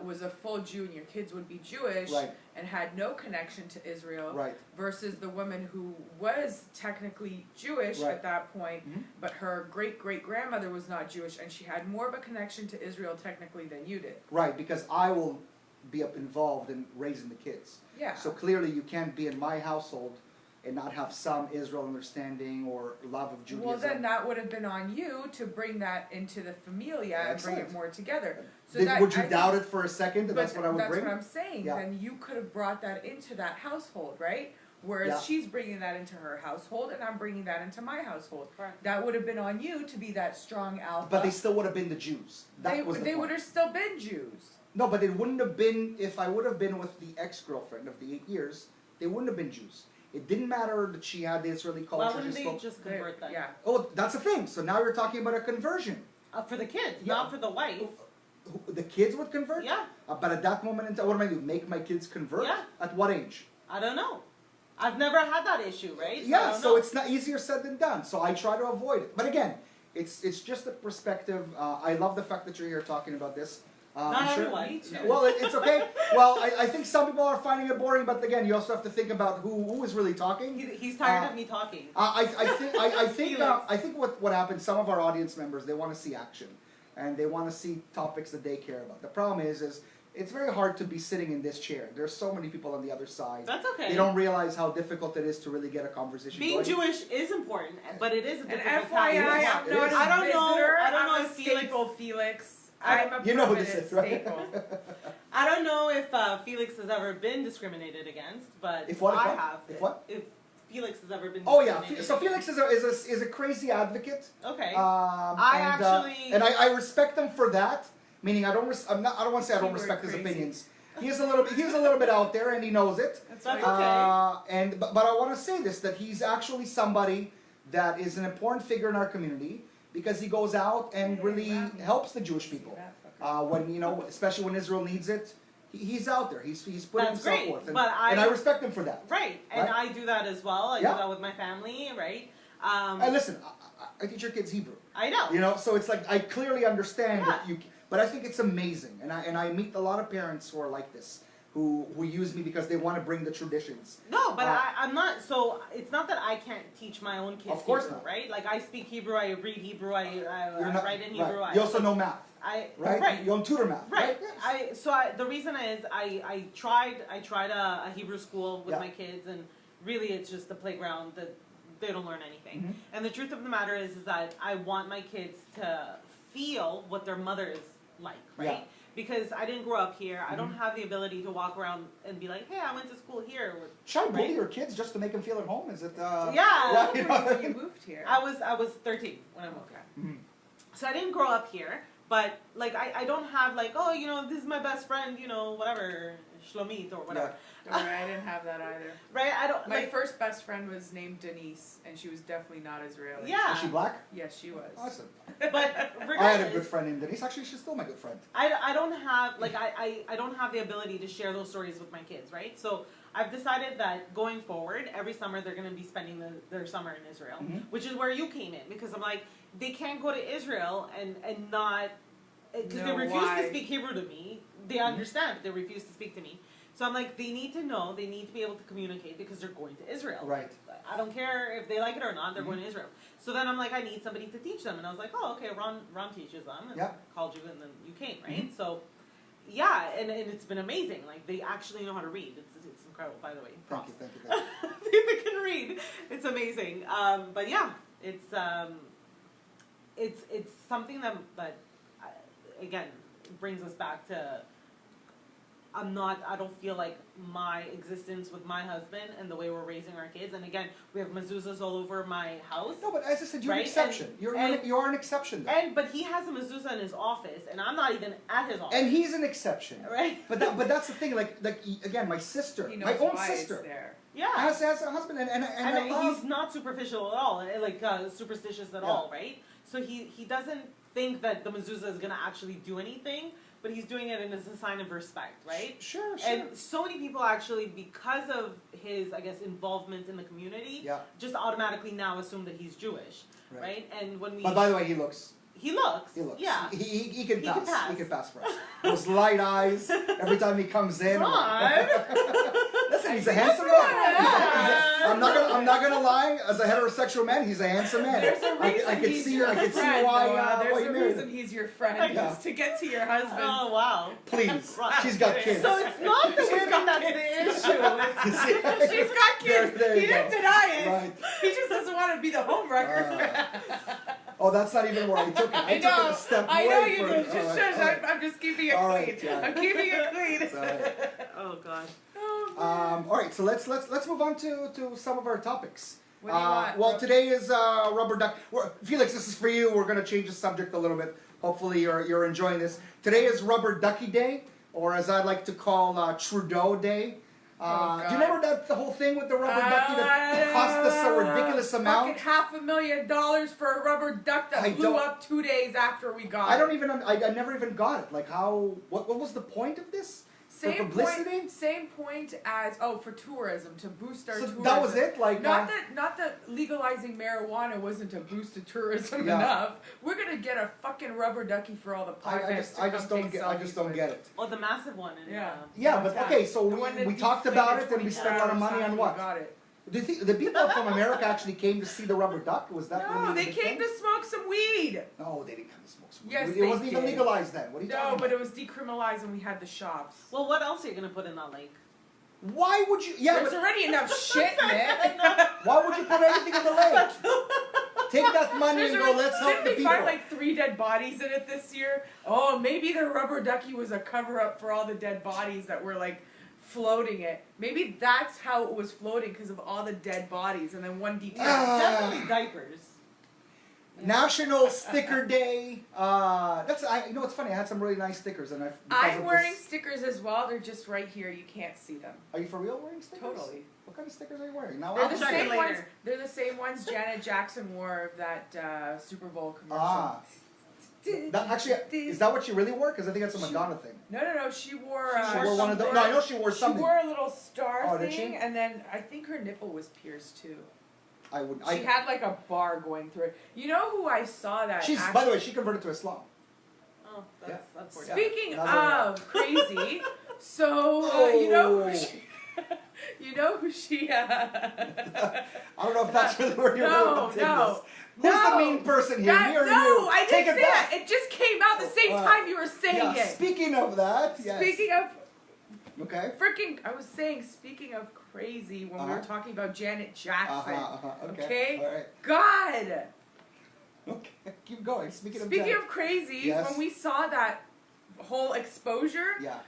was a full Jew, and your kids would be Jewish, Right. and had no connection to Israel, Right. versus the woman who was technically Jewish Right. at that point, Mhm. but her great grandmother was not Jewish, and she had more of a connection to Israel technically than you did. Right, because I will be involved in raising the kids. Yeah. So clearly, you can't be in my household and not have some Israel understanding or love of Judaism. Well, then that would have been on you to bring that into the familia and bring it Excellent. more together. So Would you I doubt think- it for a second that But that's what I would bring? That's what I'm saying. Yeah. Then you could have brought that into that household, right? Whereas Yeah. she's bringing that into her household, and I'm bringing that into my household. Correct. That would have been on you to be that strong alpha. But they still would have been the Jews. That was the they point. would have still been Jews. No, but it wouldn't have been if I would have been with the ex-girlfriend of the 8 years. They wouldn't have been Jews. It didn't matter that she had the Israeli culture. why wouldn't she they spoke. just convert that? Yeah. Oh, that's the thing. So now you're talking about a conversion. For the kids, Yeah. not for the wife. The kids would convert. Yeah. But at that moment in time, what am I doing? Make my kids convert? Yeah. At what age? I don't know. I've never had that issue, right? I Yeah, don't so know. it's not easier said than done. So I try to avoid it. But again, it's just a perspective. I love the fact that you're here talking about this. Not I'm everyone. Me too. Well, it's okay. Well, I think some people are finding it boring, but again, you also have to think about who is really talking. He's tired of me talking. I think what happens. Some of our audience members, they want to see action, and they want to see topics that they care about. The problem is it's very hard to be sitting in this chair. There's so many people on the other side. That's okay. They don't realize how difficult it is to really get a conversation Being going. Jewish is important, but it is a And difficult FYI, time. I'm not a I don't know. visitor. I don't know I'm a if Felix. staple, Felix. I- I'm a You know who permanent this is, right? staple. I don't know if Felix has ever been discriminated against, but If what? If I what? have. If what? If Felix has ever been. Oh yeah. discriminated So against. Felix is a crazy advocate. Okay. And actually- I respect him for that. Meaning I don't want to say I don't Keyword respect his crazy. opinions. He's a little bit out there and he knows it. That's That's right. okay. But I want to say this, that he's actually somebody that is an important figure in our community because he goes out and really helps the Jewish people. When especially when Israel needs it, he's out there. He's putting That's himself great, forth, and but I respect him for that. Right, and Right? I do that as well. I Yeah. do that with my family, right? And listen, I teach your kids Hebrew. I know. So it's like I clearly understand that Yeah. but I think it's amazing, and I meet a lot of parents who are like this, who use me because they want to bring the traditions. No, but Uh, I'm not. So it's not that I can't teach my own kids. Of course Hebrew, not. right? Like I speak Hebrew, I read Hebrew, I You're not- write in right. Hebrew. You also know math, right? Right. You own tutor math, Right. Yes. The reason is I tried a Hebrew school with Yeah. my kids, and really it's just a playground that they don't learn anything. Mhm. And the truth of the matter is that I want my kids to feel what their mother is like, right? Yeah. Because I didn't grow up here, I don't Mhm. have the ability to walk around and be like, hey, I went to school here. Should I bully Right. your kids just to make them feel at home? Is it? Yeah. Yeah, you How know? you moved here? I was 13 when I moved. Okay. Mhm. So I didn't grow up here, but like I don't have like, oh, this is my best friend, whatever, Shlomit or whatever. Don't worry, I didn't have that either. Right? I don't My like first best friend was named Denise, and she was definitely not Israeli. yeah. Is she black? Yes, she was. Awesome. But I regardless, had a good friend named Denise. Actually, she's still my good friend. I don't have like I don't have the ability to share those stories with my kids, right? So I've decided that going forward, every summer they're going to be spending their summer in Israel, Mhm. which is where you came in, because I'm like, they can't go to Israel and not because they No, refuse why? to speak Hebrew to me. They understand, but they refuse to speak to me. So I'm like, they need to know, they need to be able to communicate because they're going to Israel. Right. I don't care if they like it or not, they're going to Israel. So then I'm like, I need somebody to teach them. And I was like, oh, okay, Ron teaches them. And Yeah. called you and then you came, right? So, yeah, and it's been amazing. Like, they actually know how to read. It's incredible, by the way. Thank Props. you, thank you. They can read. It's amazing. But yeah, it's something that again, brings us back to I don't feel like my existence with my husband and the way we're raising our kids. And again, we have mezuzahs all over my house. No, but as I said, you're Right, an exception. and- You're and- an exception. Though. But he has a mezuzah in his office, and I'm not even at his office. And he's an exception. right? But that's the thing. Like again, my sister, He my knows own why sister, it's there. Yeah. has a husband, and I love. He's not superficial at all, like superstitious at Yeah. all, right? So he doesn't think that the mezuzah is going to actually do anything, but he's doing it as a sign of respect, right? Sure. And so many people actually, because of his, I guess, involvement in the community, Yeah. just automatically now assume that he's Jewish, right? And when we... But by the way, he looks. He looks. He looks. Yeah. He can He pass. can pass. He can pass for us. Those light eyes. Every time he comes in. Ron! Listen, he's a handsome Ron! man. I'm not gonna lie. As a heterosexual man, he's a handsome man. There's a reason I could he's see. your I could see friend, why. Noah. Why There's you a married reason him. he's your friend. Yeah. It's to get to your husband. Oh, wow. Please, Right. she's got kids. So it's not the She's women got that's the kids. issue. You see? She's got kids. There He you didn't go. deny it. Right. He just doesn't want to be the homewrecker. Oh, that's not even where I took it. I took it a step I know way you further. did. Just All right, shush. all right. I'm just keeping it All clean. right, yeah. I'm keeping it clean. It's all right. Oh, God. Oh, All right, so let's move on to some of our topics. What do you want? Well, today is rubber duck. Felix, this is for you. We're going to change the subject a little bit. Hopefully, you're enjoying this. Today is Rubber Ducky Day, or as I like to call Trudeau Day. Oh, do you God. remember the whole thing with the rubber ducky that cost us a ridiculous amount? Fucking $500,000 for a rubber duck that I blew don't- up 2 days after we got I it. don't even. I never even got it. Like how? What was the point of this? Same publicity? point. Same point as for tourism, to boost our So tourism. that was it? Like, Not that legalizing marijuana wasn't to boost the tourism Yeah. enough. We're gonna get a fucking rubber ducky for all the pilots. I just don't get it. Oh, the massive one. In, Yeah. Yeah, but okay, so The one that we talked about it and we deflated spent a lot of 24 money hours on after what? we got it. Do you think the people from America actually came to see the rubber duck? Was that No, really they the came thing? to smoke some weed. No, they didn't come to smoke some weed. Yes, It they wasn't even did. legalized then. What are you No, talking but about? it was decriminalized and we had the shops. Well, what else are you gonna put in that lake? Why would you? Yeah, There's but already enough shit in it. why would you put anything in the lake? Take that money and go. Let's help Didn't the they people. find like 3 dead bodies in it this year? Oh, maybe the rubber ducky was a cover up for all the dead bodies that were like floating it. Maybe that's how it was floating because of all the dead bodies and then one detail. Definitely diapers. National Sticker Day. You know what's funny? I had some really nice stickers, and I'm wearing stickers as well. They're just right here. You can't see them. Are you for real wearing stickers? Totally. What kind of stickers are you wearing? Now They're I'll the check it same later. ones. They're the same ones Janet Jackson wore of that Super Bowl commercial. Ah. Actually, is that what she really wore? Because I think that's a Madonna thing. No. She wore. She wore one of those. No, I know she wore She something. wore a little star Oh, did thing, she? and then I think her nipple was pierced too. I would. She had like a bar going through it. You know who I saw that? She's. actually- By the way, she converted to Islam. Oh, that's Yeah. Speaking Yeah. of crazy, so you know who she, you know who she. I don't know if that's really where you're No, going with this. no. Who's No. the mean person here? That- Me or no, you? I Take didn't it say back. that. It just came out the same time you were saying Yeah. it. Speaking of that, yes. Speaking of Okay. I was saying, speaking of crazy, when we were Uh-huh. talking about Janet Jackson. Okay. Okay? All right. God. Okay. Keep going. Speaking Of crazy, Yes. when we saw that whole exposure, Yeah.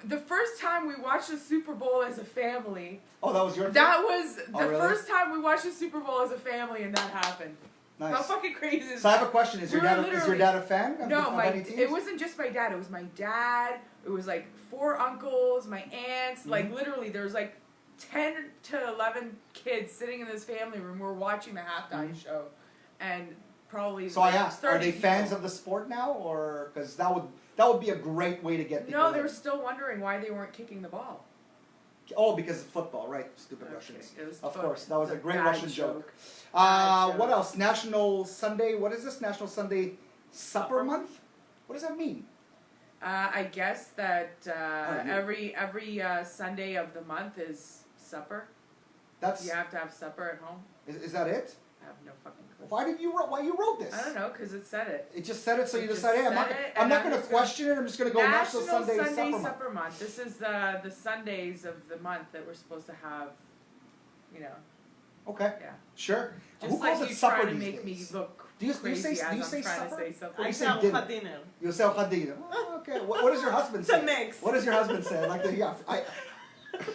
the first time we watched the Super Bowl as a family, Oh, that was your. that was the Oh, really? first time we watched the Super Bowl as a family, and that happened. Nice. How fucking crazy is So I that? have a question. Is your We were dad? Is your literally- dad a fan? Of No, any teams? it wasn't just my dad. It was my dad. It was like 4 uncles, my aunts. Mm-hmm. Like literally, there was like 10 to 11 kids sitting in this family room. We're watching the halftime show, and probably. So like I asked, are 30 they fans people. of the sport now, or because that would be a great way to get people? No, they in. were still wondering why they weren't kicking the ball. Oh, because of football, right? Stupid Okay, Russians. it was Of fun. course, that was It a great bad Russian joke. Bad What joke. else? National Sunday. What is this? National Sunday Supper Month. What does that mean? I guess that yeah. every Sunday of the month is supper. That's You have to have supper at home. is that it? I have no fucking clue. Why you wrote this? I don't know, because it said it. It just said it, so It you just decided. Hey, said it, I'm and not I'm going to just gonna- question it. I'm just going to go National Sunday Supper Month. Month. This is the Sundays of the month that we're supposed to have, you know, Okay, yeah. sure. Just Who like calls you it supper trying to these make days? me look Do you crazy say as I'm supper? trying to say something. Or I you say tell dinner? Khadina. You say khadina. Oh, okay. What does your husband It's say? a mix. What does your husband say? Like,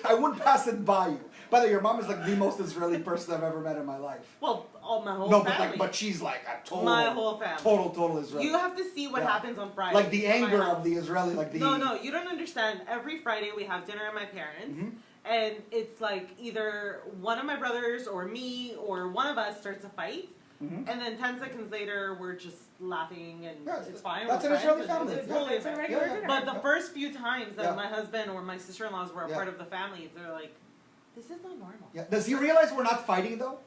I wouldn't pass it by you. By the way, your mom is like the most Israeli person I've ever met in my life. Well, all my whole No, but family. but she's like a total, My whole family. total Israeli. You have to see what Yeah. happens on Friday. Like the in my anger house. of the Israeli, like the. No, you don't understand. Every Friday we have dinner at my parents, Mhm. and it's like either one of my brothers or me or one of us starts a fight, Mhm. and then 10 seconds later we're just laughing and Yeah, it's fine. that's we're an Israeli friends, and family. It's Yeah, totally It's a fine. regular Yeah. dinner. But the first few times that Yeah. my husband or my sister-in-laws were a Yeah. part of the family, they're like, "This is not normal." Yeah. Does he realize we're not fighting though?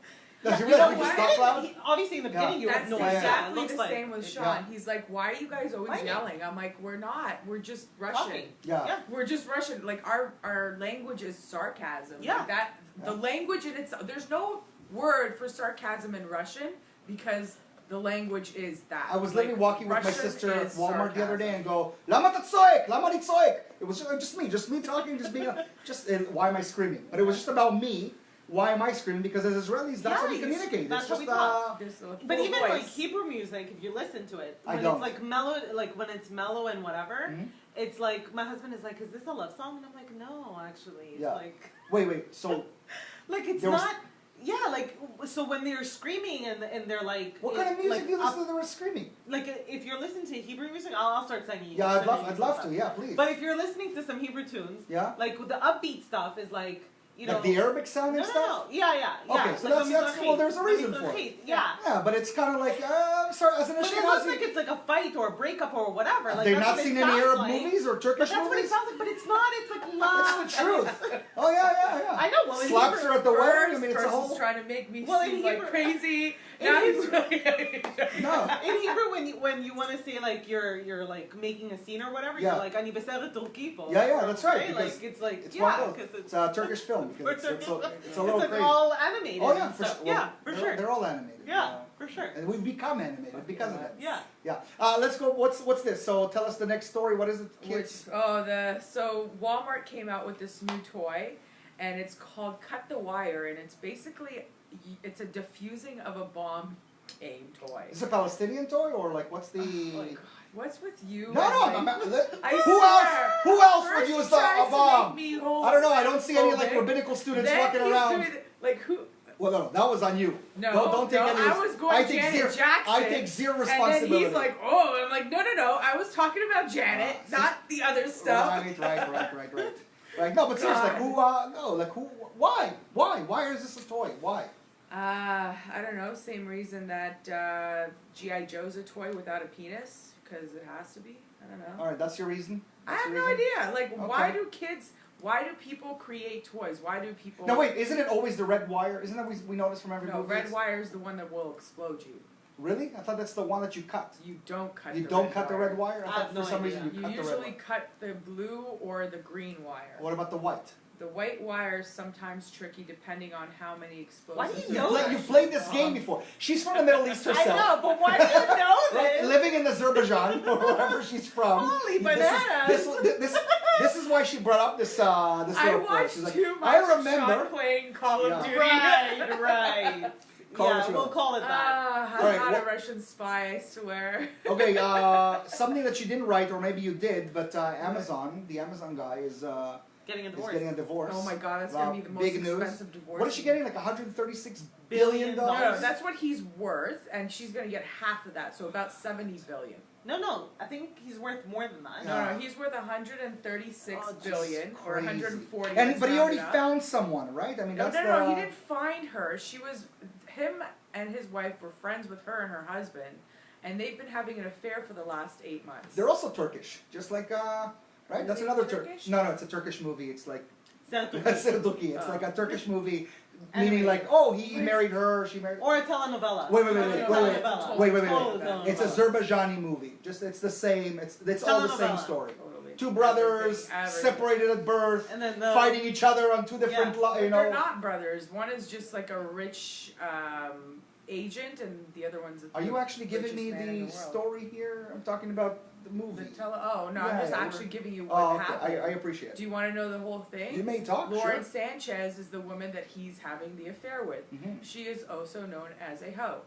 Does he You know realize we just what? talk loud? Obviously, in the Yeah. beginning, you have That's no yeah, idea. yeah. It exactly looks the like same with it- Sean. yeah. He's like, "Why are you guys always Fighting. yelling?" I'm like, "We're not. We're just Russian. talking. Yeah. Yeah. We're just Russian. Like our language is sarcasm. Yeah. Like that. The Yeah. language in itself. There's no word for sarcasm in Russian because the language is that. I was literally Like, walking with my Russian sister at is Walmart the other day sarcasm. and go, Lama tzoik, lama ni tzoik. It was just me talking, just being, and why am I screaming? But it was just about me. Why am I screaming? Because as Israelis, that's Yeah, how we you- communicate. that's It's how just we talk. There's a But full even voice. like Hebrew music, if you listen to it, I when don't. it's like mellow, like when it's mellow and whatever, Mhm. it's like my husband is like, "Is this a love song?" And I'm like, "No, actually, it's Yeah. like, Wait. So like it's There was- not." Yeah, like so when they're screaming and they're like, what kind of music like, do you listen to? They were screaming. like if you're listening to Hebrew music, I'll start singing. Yeah, I'd love singing to. stuff. Yeah, please. But if you're listening to some Hebrew tunes, Yeah. like the upbeat stuff is like you know. Like the Arabic sound no, and no, stuff? no. Yeah. Okay, so Like that's well, there's a reason for it. Yeah. Yeah, but it's kind of like, I'm sorry, as an But it looks Ashkenazi, like it's like a fight or a breakup or whatever. Like, they've that's not what it seen any sounds Arab like. movies or But Turkish that's what it movies? sounds like. But it's not. It's like love. It's the truth. Oh yeah. I know. Well, in Slaps Hebrew- her at the wedding. I mean, it's a Person's whole. trying to make me Well, in seem like Hebrew- crazy. in Now he's Hebrew- really No. In Hebrew, when you want to say like you're like making a scene or whatever, Yeah. you're like ani beseret turki po. Yeah, that's right, because Like it's like It's one yeah, of those. because It's a Turkish film because it's a little like crazy. all animated. Oh yeah, and for stuff. sure. Yeah, Well, for they're- sure. They're all animated. Yeah, for sure. And we've become animated because of that. Yeah. Yeah. Let's go. What's this? So tell us the next story. What is it, kids? So Walmart came out with this new toy, and it's called Cut the Wire, and it's basically it's a diffusing of a bomb game toy. Is it a Palestinian toy or like what's the? Oh my God, what's with you? No, and I'm like- not, I who swear. else? Who else would First use he tries a to bomb? make me I don't know. I don't see any like homophobic. rabbinical students Then walking he's around. doing like who? Well, no, that was on you. No, don't take no, any. I was going I take Janet zero. Jackson. I take zero And responsibility. then he's like, "Oh," I'm like, "No, I was talking about Janet, See? not the other stuff." Right. No, but seriously, like God. who? No, like who? Why is this a toy? Why? I don't know. Same reason that GI Joe's a toy without a penis, because it has to be. I don't know. All right, that's your reason. I That's have your no reason? idea. Like, why Okay. do kids? Why do people create toys? Why do people? No, wait. Isn't it always the red wire? Isn't that we notice from every No, movie? red wire is the one that will explode you. Really? I thought that's the one that you cut. You don't cut. You the don't red cut the wire. red wire. I I thought have for no some idea. reason you You cut the red usually wire. cut the blue or the green wire. What about the white? The white wire is sometimes tricky depending on how many explosives. Why do you You've, know that? you've played this game before. She's from the Middle East herself. I know, but why do you know Right, this? living in Azerbaijan or wherever she's from. Holy This is- bananas. This is why she brought up this this I little quote. watched She's like, too much I of remember. Sean playing Call of Yeah. Duty. Right. Call yeah, it we'll yours. call it that. I'm Alright, not what- a Russian spy, I swear. Okay, something that you didn't write, or maybe you did, but Amazon, the Amazon guy is Getting a is divorce. getting a divorce. Oh my god, that's gonna be the most Big news. expensive divorce. What is she getting? Like 136 Billion billion No, dollars. that's what he's worth, and she's gonna get half of that, so about 70 billion. No, I think he's worth more than that. Yeah. No, he's worth 136 Oh, just billion or crazy. 140. And let's but he round already it up. found someone, right? I mean, No, that's no, he didn't find her. She was him and his wife were friends with her and her husband, and they've been having an affair for the last 8 months. They're also Turkish, just like right. Are That's they another Turkish? No, it's a Turkish movie. It's like Sertuki. Sertuki. It's Oh. like a Turkish movie, Animated. meaning like, oh, he married her, she married. Or a telenovela. Wait. Telenovela. Wait. Total It's telenovela. Azerbaijani movie. Just it's the same. It's all the same Telenovela. story. Totally. Two brothers Average. separated at birth, And then the fighting each other on two different, Yeah. you They're know. not brothers. One is just like a rich agent, and the other one's. Are you actually giving richest me man in the world. story here? I'm talking about the movie. Oh no, Yeah, I'm just yeah, actually we're- giving you what Oh, okay. happened. I appreciate it. Do you want to know the whole thing? You may talk. Lauren Sure. Sanchez is the woman that he's having the affair with. Mhm. She is also known as a hoe.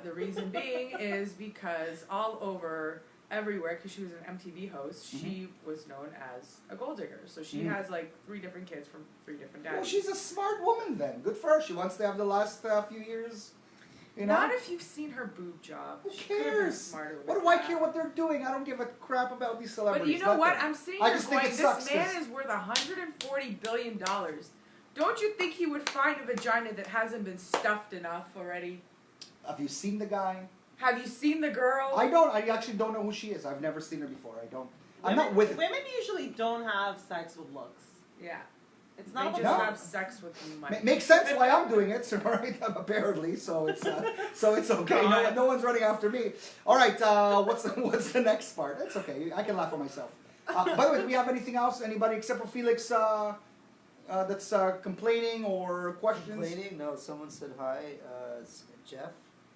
The reason being is because all over everywhere, because she was an MTV host, she was known as a gold digger. So she Mhm. has like 3 different kids from 3 different dads. Well, she's a smart woman then. Good for her. She wants to have the last few years. You know. Not if you've seen her boob job. Who She could have been cares? smarter with What do I that. care what they're doing? I don't give a crap about these celebrities. But you know Let what? them. I'm sitting I here just think going, it this sucks, man 'cause- is worth $140 billion. Don't you think he would find a vagina that hasn't been stuffed enough already? Have you seen the guy? Have you seen the girl? I don't. I actually don't know who she is. I've never seen her before. I don't. I'm not with it. Women usually don't have sex with looks. Yeah. It's They not just about No. have sex with money. Makes sense why I'm doing it, so, right? Apparently, so it's okay. God. No one's running after me. All right, what's the next part? That's okay. I can laugh at myself. By the way, do we have anything else? Anybody except for Felix that's complaining or questions? Complaining? No, someone said hi. It's Jeff.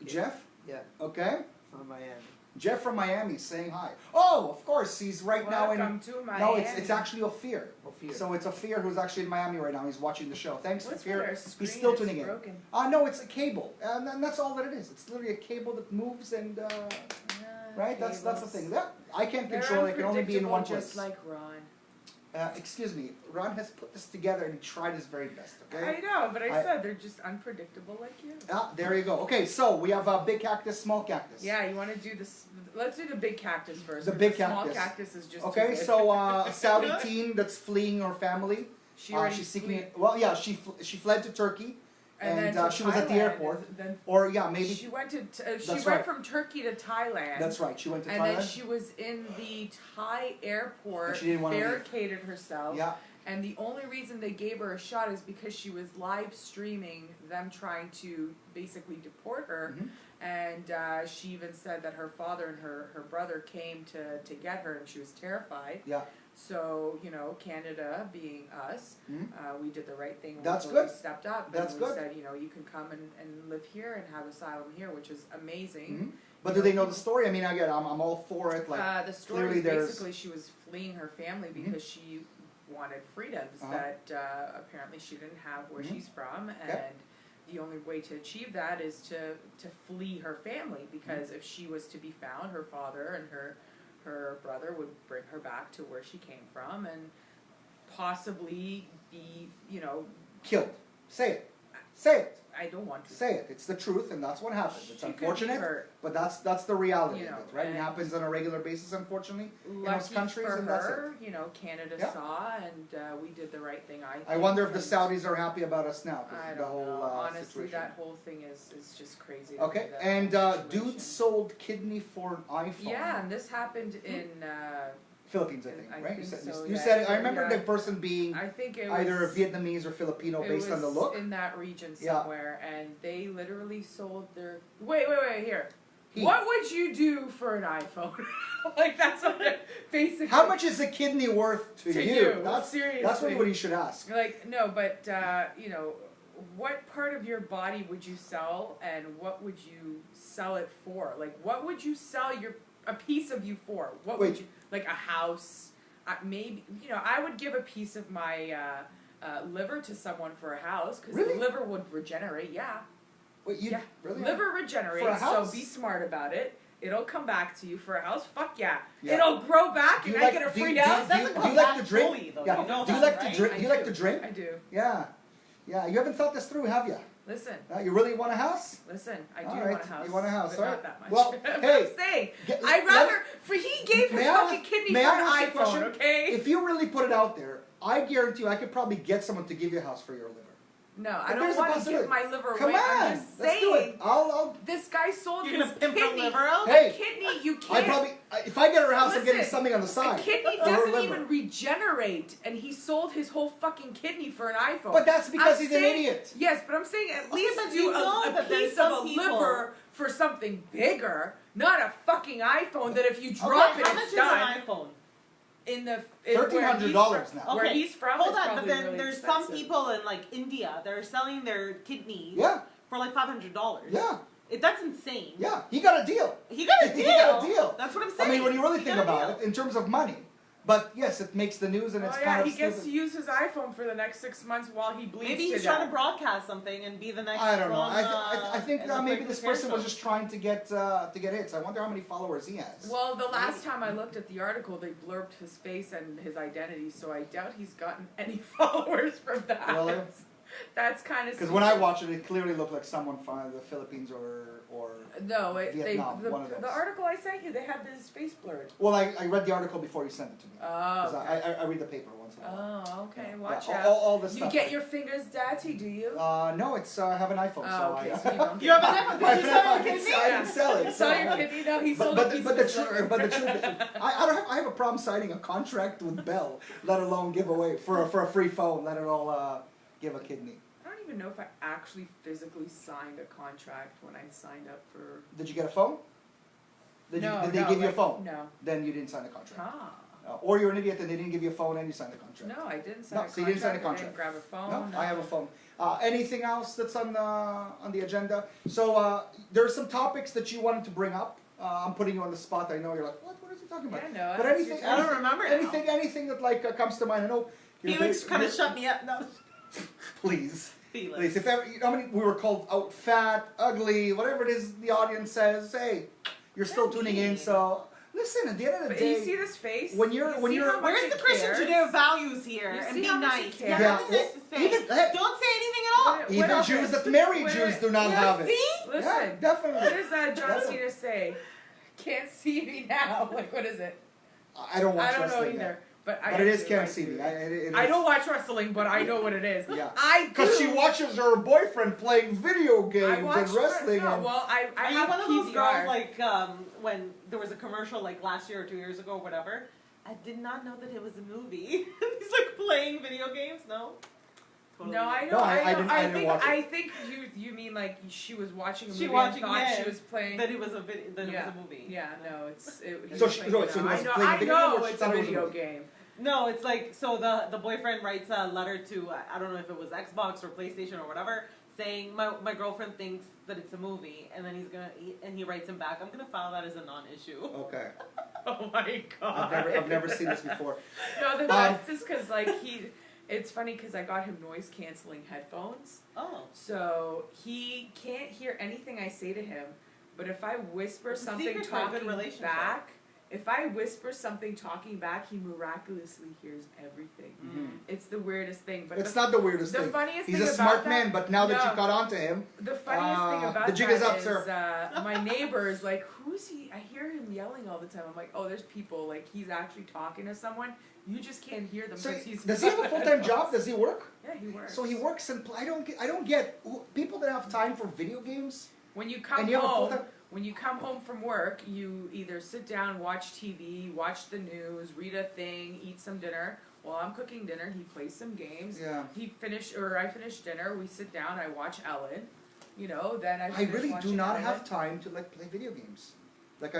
Jeff. Yeah, Okay. from Miami. Jeff from Miami saying hi. Oh, of course, he's right now in. Welcome to Miami. No, it's actually Ophir. Ophir. So it's Ophir who's actually in Miami right now. He's watching the show. Thanks, What's Ophir. with our screen? He's still It's tuning in. broken. No, it's a cable, and that's all that it is. It's literally a cable that moves, and right. That's the thing. That I can't They're control. It can only be in one unpredictable, just place. like Ron. Excuse me. Ron has put this together, and he tried his very best. I Okay. know, but I I- said they're just unpredictable like you. There you go. Okay, so we have a big cactus, small cactus. Yeah, you want to do this? Let's do the big cactus first. The 'cause big small cactus. cactus is just Okay, too big. so a Saudi teen that's fleeing her family She already she's seeking. fled. Well, yeah, she fled to Turkey, and then to she was at the Thailand, airport. Then Or yeah, maybe she went to she That's went right. from Turkey to Thailand. that's right. She went to And Thailand. then she was in the Thai airport, And she didn't wanna leave. barricaded herself. yeah, And the only reason they gave her a shot is because she was live streaming them trying to basically deport her. Mhm. And she even said that her father and her brother came to get her, and she was terrified. yeah. So, you know, Canada being us, Mhm. we did the right thing. That's we good. stepped up. That's and we good. said, you know, you can come and live here and have asylum here, which is amazing. Mhm. But do they know the story? I mean, again, I'm all for it. Like, The story clearly is there's- basically she was fleeing her family Mhm. because she wanted freedoms Uh-huh. that apparently she didn't have where Mhm. she's from, and Okay. the only way to achieve that is to flee her family, because if she was to be found, her father and her brother would bring her back to where she came from and possibly be, you know, killed. Say it. Say it. I don't want to. Say it. It's the truth, and that's what happens. It's She could be unfortunate, hurt. but that's the reality You of know, it, right? It and- happens on a regular basis, unfortunately. Lucky most countries, for and that's her, you know, Canada Yeah. saw, and we did the right thing. I I wonder if the and- Saudis are happy about us now. 'Cause I of don't the whole know. Honestly, situation. that whole thing is just crazy. to Okay, me, that and whole dude situation. sold kidney for an iPhone. Yeah, and this happened in. Philippines, I think, I right? think you said, so, you yeah. said it. I remember Yeah. the person being I think it was either Vietnamese or Filipino it based on the was look. in that region Yeah. somewhere, and they literally sold their. Wait, here. He- What would you do for an iPhone? Like that's what it, basically. How much is a kidney worth to, to you? you? That's Seriously. what you should ask. Like no, but you know, what part of your body would you sell, and what would you sell it for? Like, what would you sell a piece of you for? What would Wait. you like a house? Maybe you know, I would give a piece of my liver to someone for a house because Really? the liver would regenerate. Yeah, Wait, you yeah. really? Liver regenerates, For a house? so be smart about it. It'll come back to you for a house. Fuck yeah. Yeah. It'll grow back, Do and you I get a do you- free do you- house. do you- Doesn't do come you like back to drink? fully, though. Yeah. You know do you that, like right? to drink? I Do you like do. to drink? I do. Yeah. Yeah. You haven't thought this through, have you? Listen, You really want a house? listen. I do All want right, a house. you want a house, but all not right. that much. Well, But hey, I'm saying, Get- I'd let- rather. For he gave his May I fucking ask- kidney may for I an ask you a iPhone. question? Okay. If you really put it out there, I guarantee you, I could probably get someone to give you a house for your liver. No, I But don't there's a want to possibility. give my liver Come away. on, I'm just let's do saying. it. I'll. This guy sold You're his gonna pimp her kidney. liver out? Hey, Kidney, you I can't. probably if I get her a house, I'm getting Listen, something on the A side. kidney for her doesn't liver. even regenerate, and he sold his whole fucking kidney for an iPhone. But that's because I'm he's an saying- idiot. Yes, but I'm saying at least but do you know a that there's piece of a some people- liver for something bigger, not a fucking iPhone that if you drop Okay, it, how much it's is done. an iPhone? In the $1,300 now. Where Okay, he's from, hold it's on, but probably then really there's expensive. some people in like India that are selling their kidneys Yeah, for like $500. yeah, That's insane. yeah. He got a deal. He got a He deal. got a deal. That's what I'm I saying. mean, when you really He think got a about deal. it, in terms of money. But yes, it makes the news, and it's Oh yeah, kind of he gets stupid. to use his iPhone for the next 6 months while he bleeds Maybe to he's death. trying to broadcast something and be the next. I don't know. Ron, I think in the maybe Quick this Repair person was Show. just trying to get hits. I wonder how many followers he has. Well, the last time I looked at the article, they blurbed his face and his identity, so I doubt he's gotten any followers from that. Really? That's kind of Because when I watched it, it clearly looked like someone from the Philippines or no, Vietnam, one of those. the article I sent you, they had his face blurred. well, I read the article before you sent it to me. Oh, 'Cause okay. I read the paper once in a while. Oh, okay. Yeah, Watch yeah, out. all this You stuff. get your fingers dirty, do you? No, it's I have an iPhone, so Oh, okay, I. so you don't You have an get- iPhone? I Did you sell I your can kidney? sell, I can sell it. Saw so- your kidney? No, he sold but, a piece but of the his truth, liver. but the truth, I have a problem signing a contract with Bell, let alone give away for a free phone, let alone give a kidney. I don't even know if I actually physically signed a contract when I signed up for. Did you get a phone? Did no, they no, give you a like- phone? No. Then you didn't sign the contract. Ah. Or you're an idiot and they didn't give you a phone and you signed the contract. No, I didn't sign No, a so you contract. didn't sign a I contract. didn't grab a phone. No, I have a nothing. phone. Anything else that's on the agenda? So there are some topics that you wanted to bring up. I'm putting you on the spot. I know you're like, what is he talking about? Yeah, no. But that's anything, your I turn. don't remember now. anything that like comes to mind. I know. you're Felix very- kind of you're- shut me up. No. Please. Felix. Please, if ever, you know how many we were called out fat, ugly, whatever it is the audience says, hey, you're still Not tuning me. in, so listen, at the end of the But day, you see this face? when you're- You when see you're- how much Where's it the Christian cares? Judeo values here? You And see be how much nice. it Yeah, cares? Yeah, nothing nice to say. even, hey, Don't say anything at all. What- even what Jews else? that marry What- Jews do not Yeah, have it. see? Yeah, Listen, what definitely. does John Definitely. Cena say? Can't see me now. Like, what is it? I don't watch I don't know wrestling either. now. But But it is do, Kansas I City. do. It I is. don't watch wrestling, but I know what it is. Yeah. I do. Because she watches her boyfriend playing video games I watch and wrestling. No, and well, I Are you have one of those PVR. girls like when there was a commercial like last year or 2 years ago or whatever? I did not know that it was a movie. He's like playing video games. No. Totally. No, I know. No, I know. didn't- I didn't think watch it. I think you mean like she was watching a movie She and watching, thought yeah, she was playing. that it was a video. That Yeah. it was a movie. Yeah, no, it's. He So was she- playing so it he now. was I know. playing a I video game, know or she it's thought a it was a video movie? game. No, it's like so the boyfriend writes a letter to I don't know if it was Xbox or PlayStation or whatever, saying my girlfriend thinks that it's a movie, and then he writes him back, I'm gonna file that as a non-issue. Okay. Oh my god. I've never seen this before. No, the best is because like it's funny because I got him noise canceling headphones, Oh, so he can't hear anything I say to him. But if I whisper It's a something secret for a good talking relationship. back, if I whisper something talking back, he miraculously hears everything. Mhm. It's the weirdest thing. But It's the, not the weirdest the thing. funniest He's thing a about smart that, man, but now that you no. caught on to him, The funniest thing about the jig is up, that sir. my neighbor is like, who's he? I hear him yelling all the time. I'm like, oh, there's people. Like, he's actually talking to someone. You just can't hear them so because he's. does he have a full-time job? Does he work? Yeah, he works. So he works and I don't get people that have time for video games. When you come And you have a home, full-time- when you come home from work, you either sit down, watch TV, watch the news, read a thing, eat some dinner. While I'm cooking dinner, he plays some games. Yeah. I finish dinner. We sit down. I watch Ellen. You know, then I. I finish really do watching not Ellen. have time to like play video games. Like I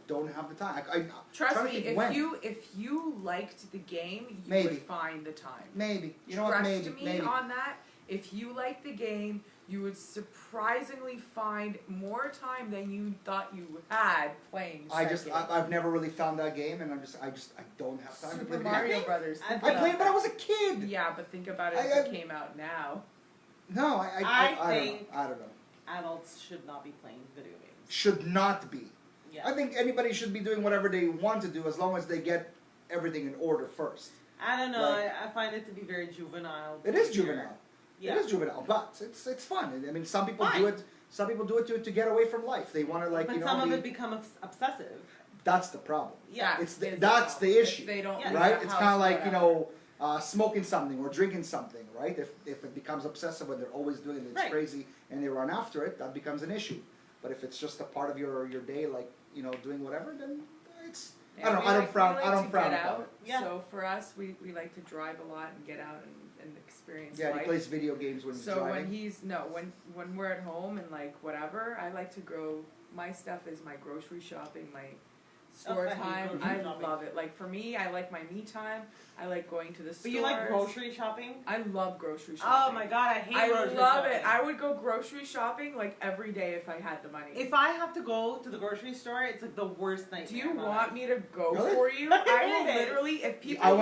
don't have the time. I Trust trying to me, think when. if you liked the game, you Maybe. would find the time. Maybe. You know Trust what? Maybe. me Maybe. on that. If you like the game, you would surprisingly find more time than you thought you had playing. I've never really found that game, and I don't have time to Super play video Mario games. Brothers. I think I about played, but I that. was a kid. Yeah, but think about it I- if it came out now. No, I think- don't know. adults should not be playing video games. Should not be. Yeah. I think anybody should be doing whatever they want to do as long as they get everything in order first. I don't know. Like- I find it to be very juvenile. It is behavior. juvenile. Yeah. It is juvenile, but it's fun. I mean, some people Fine. do it. Some people do it to get away from life. They want to like But you know. some of be- it become obsessive. that's the problem. Yeah. It's Is that's the if issue, They don't Yeah. leave right? the It's house, kind of like whatever. smoking something or drinking something, right? If it becomes obsessive and they're always doing it, it's Right. crazy, and they run after it, that becomes an issue. But if it's just a part of your day, like doing whatever, then it's Yeah, I don't we I don't like- frown we I like don't to frown get about out. it. Yeah. So for us, we like to drive a lot and get out and experience Yeah, life. he plays video games when he's So driving. when he's when we're at home and like whatever, I like to grow. My stuff is my grocery shopping, my store I hate time. grocery I shopping. love it. Like for me, I like my me time. I like going to the But stores. you like grocery shopping? I love grocery Oh shopping. my god, I hate I grocery love shopping. it. I would go grocery shopping like every day if I had the money. If I have to go to the grocery store, it's like the worst nightmare. Do you of my want life. me to go Really? for you? I I will hate it. literally, if people I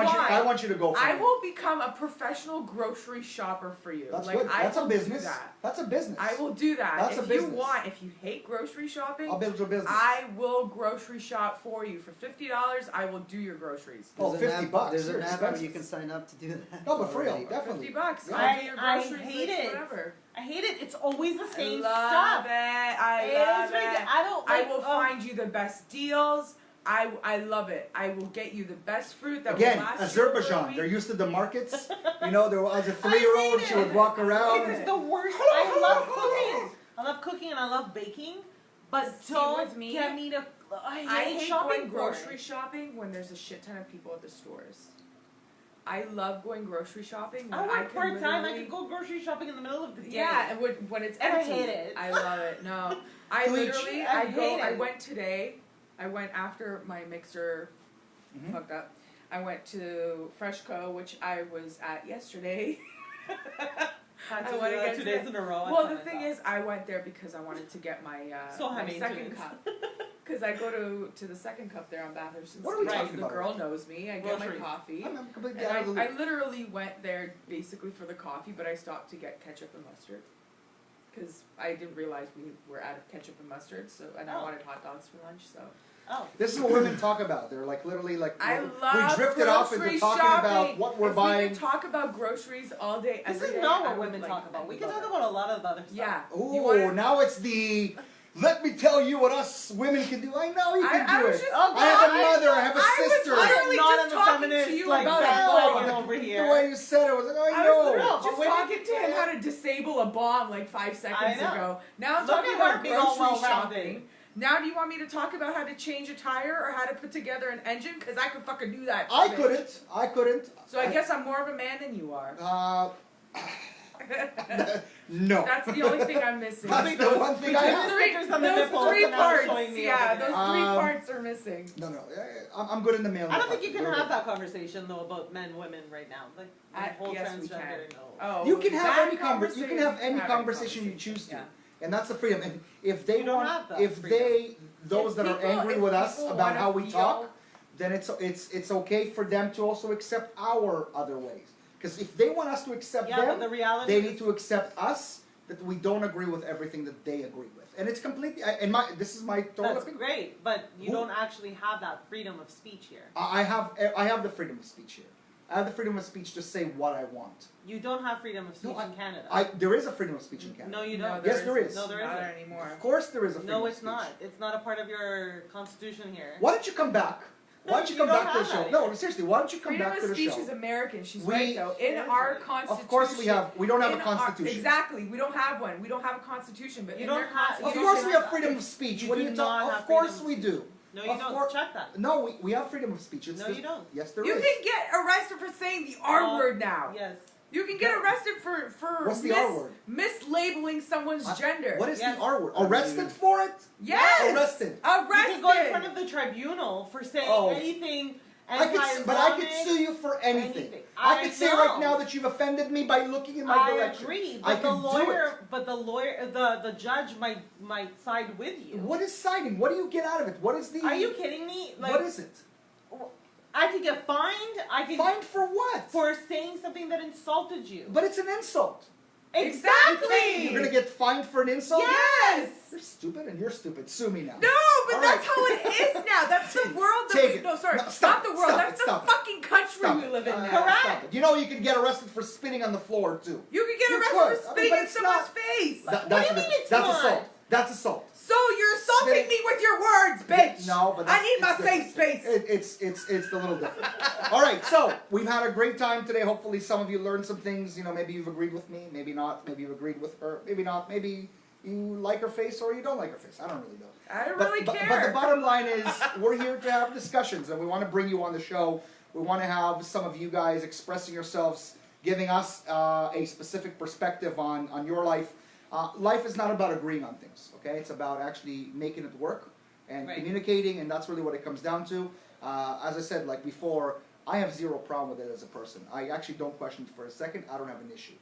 want you to go for I it. will become a professional grocery shopper for you. That's like, good. I That's a will business. Do that. That's a business. I will do that. That's if a business. you want, if you hate grocery shopping, I'll build your business. I will grocery shop for you. For $50, I will do your groceries. Oh, There's an 50 app- bucks. There's You're an app where you expensive. can sign up to do that. No, but for real, already. definitely. $50. Yeah. I'll do your I groceries, hate like, it. whatever. I hate it. It's always the same I love stuff. it. I It's love ridiculous. it. I don't I like. will find you the best deals. I love it. I will get you the best fruit that Again, will last Azerbaijan, you they're for a week. used to the markets. There was a 3-year-old, hate she it. would walk around. It's the worst. I love cooking. I love cooking and I love baking, but See, don't with me, get me to. I I hate hate shopping going for grocery it. shopping when there's a shit ton of people at the stores. I love going grocery shopping when I I work can part time. I literally- could go grocery shopping in the middle of the day. Yeah, and when it's And I empty. hate it. I love it. No, I Bleach. literally I I go. hate I it. went today. I went after my mixer Mhm. fucked up. I went to Freshco, which I was at yesterday. Had I to wanna do that get 2 to days that. in a row. Well, the thing is, I went there because I wanted to get my So high my second maintenance. cup. Because I go to the second cup there on Bathurst. What are we Street. talking The about? girl knows me. I get my Groceries. coffee. I'm completely And out of the I loop. literally went there basically for the coffee, but I stopped to get ketchup and mustard. Because I didn't realize we were out of ketchup and mustard, and I Oh. wanted hot dogs for lunch, so. Oh. This is what women talk about. They're like literally like I we love drifted off into grocery talking shopping. about what we're if buying. we could talk about groceries all day, This every is day, not I what would women like talk about. it. We can Love talk it. about a lot of other stuff. Yeah. You Oh, wanna- now it's the let me tell you what us women can do. I know you can I do was it. just- I have a mother. I have a I was sister. literally not just on the talking to feminist you like about bandwagon it. over The here. way you said it was like, I I was know. literally No, but just when you talking get to him to- how to disable a bomb like 5 seconds I know. ago. Now I'm Look talking at her about being all grocery well-rounded. shopping. Now do you want me to talk about how to change a tire or how to put together an engine? Because I could fucking do that. I bitch. couldn't. So I guess I'm more of a man than you are. No. That's the only thing I'm missing. That's the one thing I Between have. the stickers on the Those nipples three and now parts. showing me Yeah, over there. those 3 parts are missing. No. I'm good in the male. I don't think you can department. have that conversation though about men, women right now. Like the whole Yes, we transgender. can. No. Oh, You can have that any conversation. You can have any conversation you choose to, Yeah. and that's the freedom. And if they You don't want, have that if freedom. those If that are people- angry if with us people about wanna how we feel- talk, then it's okay for them to also accept our other ways. Because if they want us to accept Yeah, but them, the reality they is need to accept us that we don't agree with everything that they agree with. And it's completely. And this is my total that's opinion. great, but you Who- don't actually have that freedom of speech here. I have the freedom of speech here. I have the freedom of speech to say what I want. You don't have freedom of speech No, in Canada. There is a freedom of speech in Canada. No, you No, don't. Yes, there is. No, there Not isn't. anymore. Of course, there is a freedom No, of it's speech. not. It's not a part of your constitution here. Why don't you come back? Why don't you You come don't back to the have show? that No, here. seriously, why don't you come Freedom back of to the speech show? is American. She's We- right though. In Yes, our right. constitution. Of course we have. We don't have a in constitution. Exactly. We don't have one. We don't have a constitution, but You in don't their have- Of constitution. course we have freedom of speech. You What are do you not talking? have Of course freedom we of do. No, you Of don't. course- Check that. No, we have freedom of speech. No, you don't. Yes, there You is. can get arrested for saying the R word now. Yes. You can get arrested for What's the R word? mislabeling someone's gender. What is Yes. the R word? Arrested for it? Yes. Arrested. You Arrested. can go in front of the tribunal for saying Oh. anything But I could sue you for anything. I could say right now that you've offended me by looking in my I direction. agree, I but the can do lawyer, the judge might side with you. What is siding? What do you get out of it? What is the? Are you kidding me? Like, what is it? I could get fined. I could Fined for what? for saying something that insulted you. But it's an insult. Exactly. You're gonna get fined for an insult? Yes. You're stupid and you're stupid. Sue me now. No, but All that's right. how it is now. That's the world that Take we. it. No, sorry. No, stop not the it, world. stop That's it, the stop it. fucking country Stop we it. live in now. Correct. Stop it. You know you can get arrested for spitting on the floor too. You can get You arrested could. for I mean, spitting but in it's someone's not- face. That- What do you that's mean it's that's not? assault. That's assault. So you're assaulting Spitting- me with your words, bitch. No, but I that's, need my it's safe different. space. It's a little different. All right, so we've had a great time today. Hopefully, some of you learned some things. You know, maybe you've agreed with me, maybe not. Maybe you've agreed with her, maybe not. Maybe you like her face or you don't like her face. I don't really know. I don't really care. But the bottom line is, we're here to have discussions, and we want to bring you on the show. We want to have some of you guys expressing yourselves, giving us a specific perspective on your life. Life is not about agreeing on things, okay? It's about actually making it work and Right. communicating, and that's really what it comes down to. As I said, like before, I have zero problem with it as a person. I actually don't question it for a second. I don't have an issue.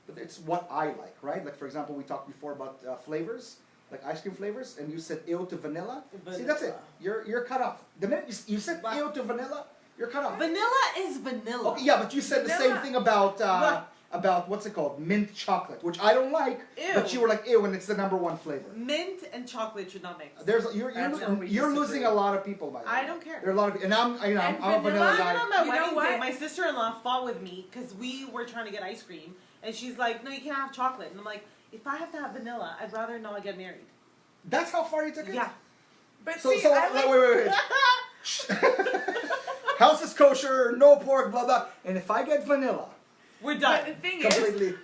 But it's what I like, right? Like, for example, we talked before about flavors, like ice cream flavors, and you said ew to vanilla. See, that's it. You're cut off. The minute you said Wow. ew to vanilla, you're cut off. Vanilla is vanilla. Okay, yeah, but you said the same Vanilla. thing about What? what's it called, mint chocolate, which I don't like. Ew. But you were like ew, and it's the #1 flavor. Mint and chocolate should not mix. There's That's where we you're disagree. losing a lot of people by that. I don't care. There are a lot of, and I'm And a vanilla vanilla, guy. On my You know wedding day, what? my sister-in-law fought with me because we were trying to get ice cream, and she's like, "No, you can't have chocolate." And I'm like, "If I have to have vanilla, I'd rather not get married." That's how far you took it. Yeah. But So see, so I like, wait. House is kosher, no pork, blah blah. And if I get vanilla, We're but done. the thing completely. is,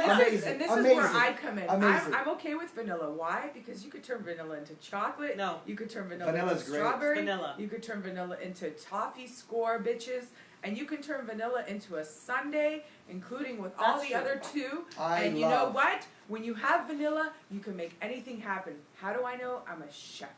Amazing, and this amazing, is where I come in. amazing. I'm okay with vanilla. Why? Because you could turn vanilla into chocolate. No. You could turn vanilla Vanilla's into great. strawberry. Vanilla. You could turn vanilla into toffee score, bitches. And you can turn vanilla into a sundae, including with all That's the true. other two. I And you know love- what? When you have vanilla, you can make anything happen. How do I know? I'm a chef.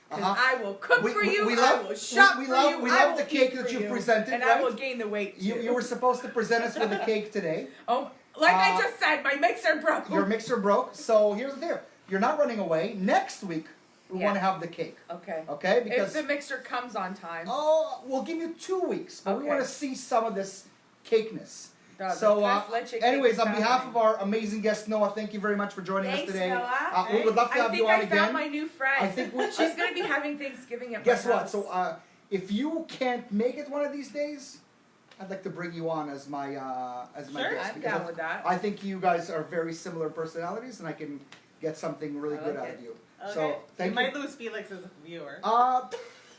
Because Uh-huh. I will cook for you. we I love- will shop we for love- you. we I love will the cake eat that for you you, presented, and right? I will gain the weight too. You were supposed to present us with a cake today. Oh, like I Uh, just said, my mixer broke. Your mixer broke, so here's the deal. You're not running away. Next week we Yeah. want to have the cake, Okay. okay? If Because the mixer comes on time. we'll give you 2 weeks, but we Okay. want to see some of this cakeness. The So, best leche cake anyways, is on behalf happening. of our amazing guest Noah, thank you very much for joining Thanks, us today. Noah. We would love to I have think you on I again. found my new friend. I think we- She's gonna be having Thanksgiving at Guess my what? house. So, if you can't make it one of these days, I'd like to bring you on as my Sure, guest I'm because down with that. I think you guys are very similar personalities, and I can get something really I good like out it. of you. Okay. So, You thank you. might lose Felix as a viewer.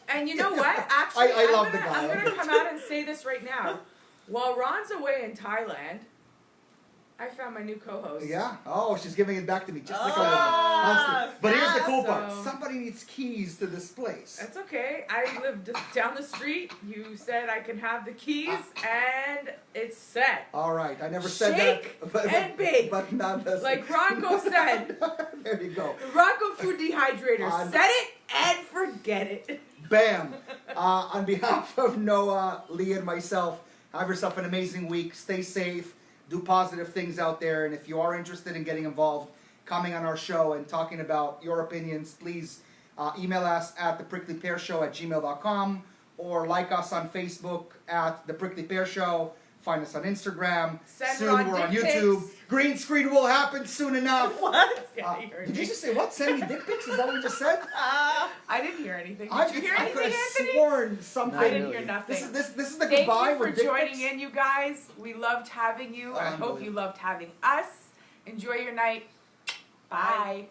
And you know what? Actually, I love I'm the gonna, guy. I'm gonna come out and say this right now. While Ron's away in Thailand, I found my new co-host. Yeah. Oh, she's giving it back to me just like a woman. Ah, Honestly. But here's the cool so- part. Somebody needs keys to this place. That's okay. I live just down the street. You said I can have the keys, and it's set. All right. I never said Shake that. But, and bake. But not the Like Ronco said, There you go. the Rocco Food Dehydrator. On- Set it and forget it. Bam. On behalf of Noah, Lee, and myself, have yourself an amazing week. Stay safe. Do positive things out there. And if you are interested in getting involved, coming on our show and talking about your opinions, please email us at thepricklypearshow@gmail.com or like us on Facebook at The Prickly Pear Show. Find us on Instagram. Send soon Ron we're on dick YouTube. pics. Green screen will happen soon enough. What? Yeah, you heard Did me. you just say what? Send me dick pics? Is that what you just said? Ah. I didn't hear anything. I Did you hear could anything, have Anthony? sworn something. I didn't really. hear nothing. This is the Thank goodbye you for with dick joining pics? in, you guys. We loved having you. I hope you loved having us. Enjoy your night. Bye.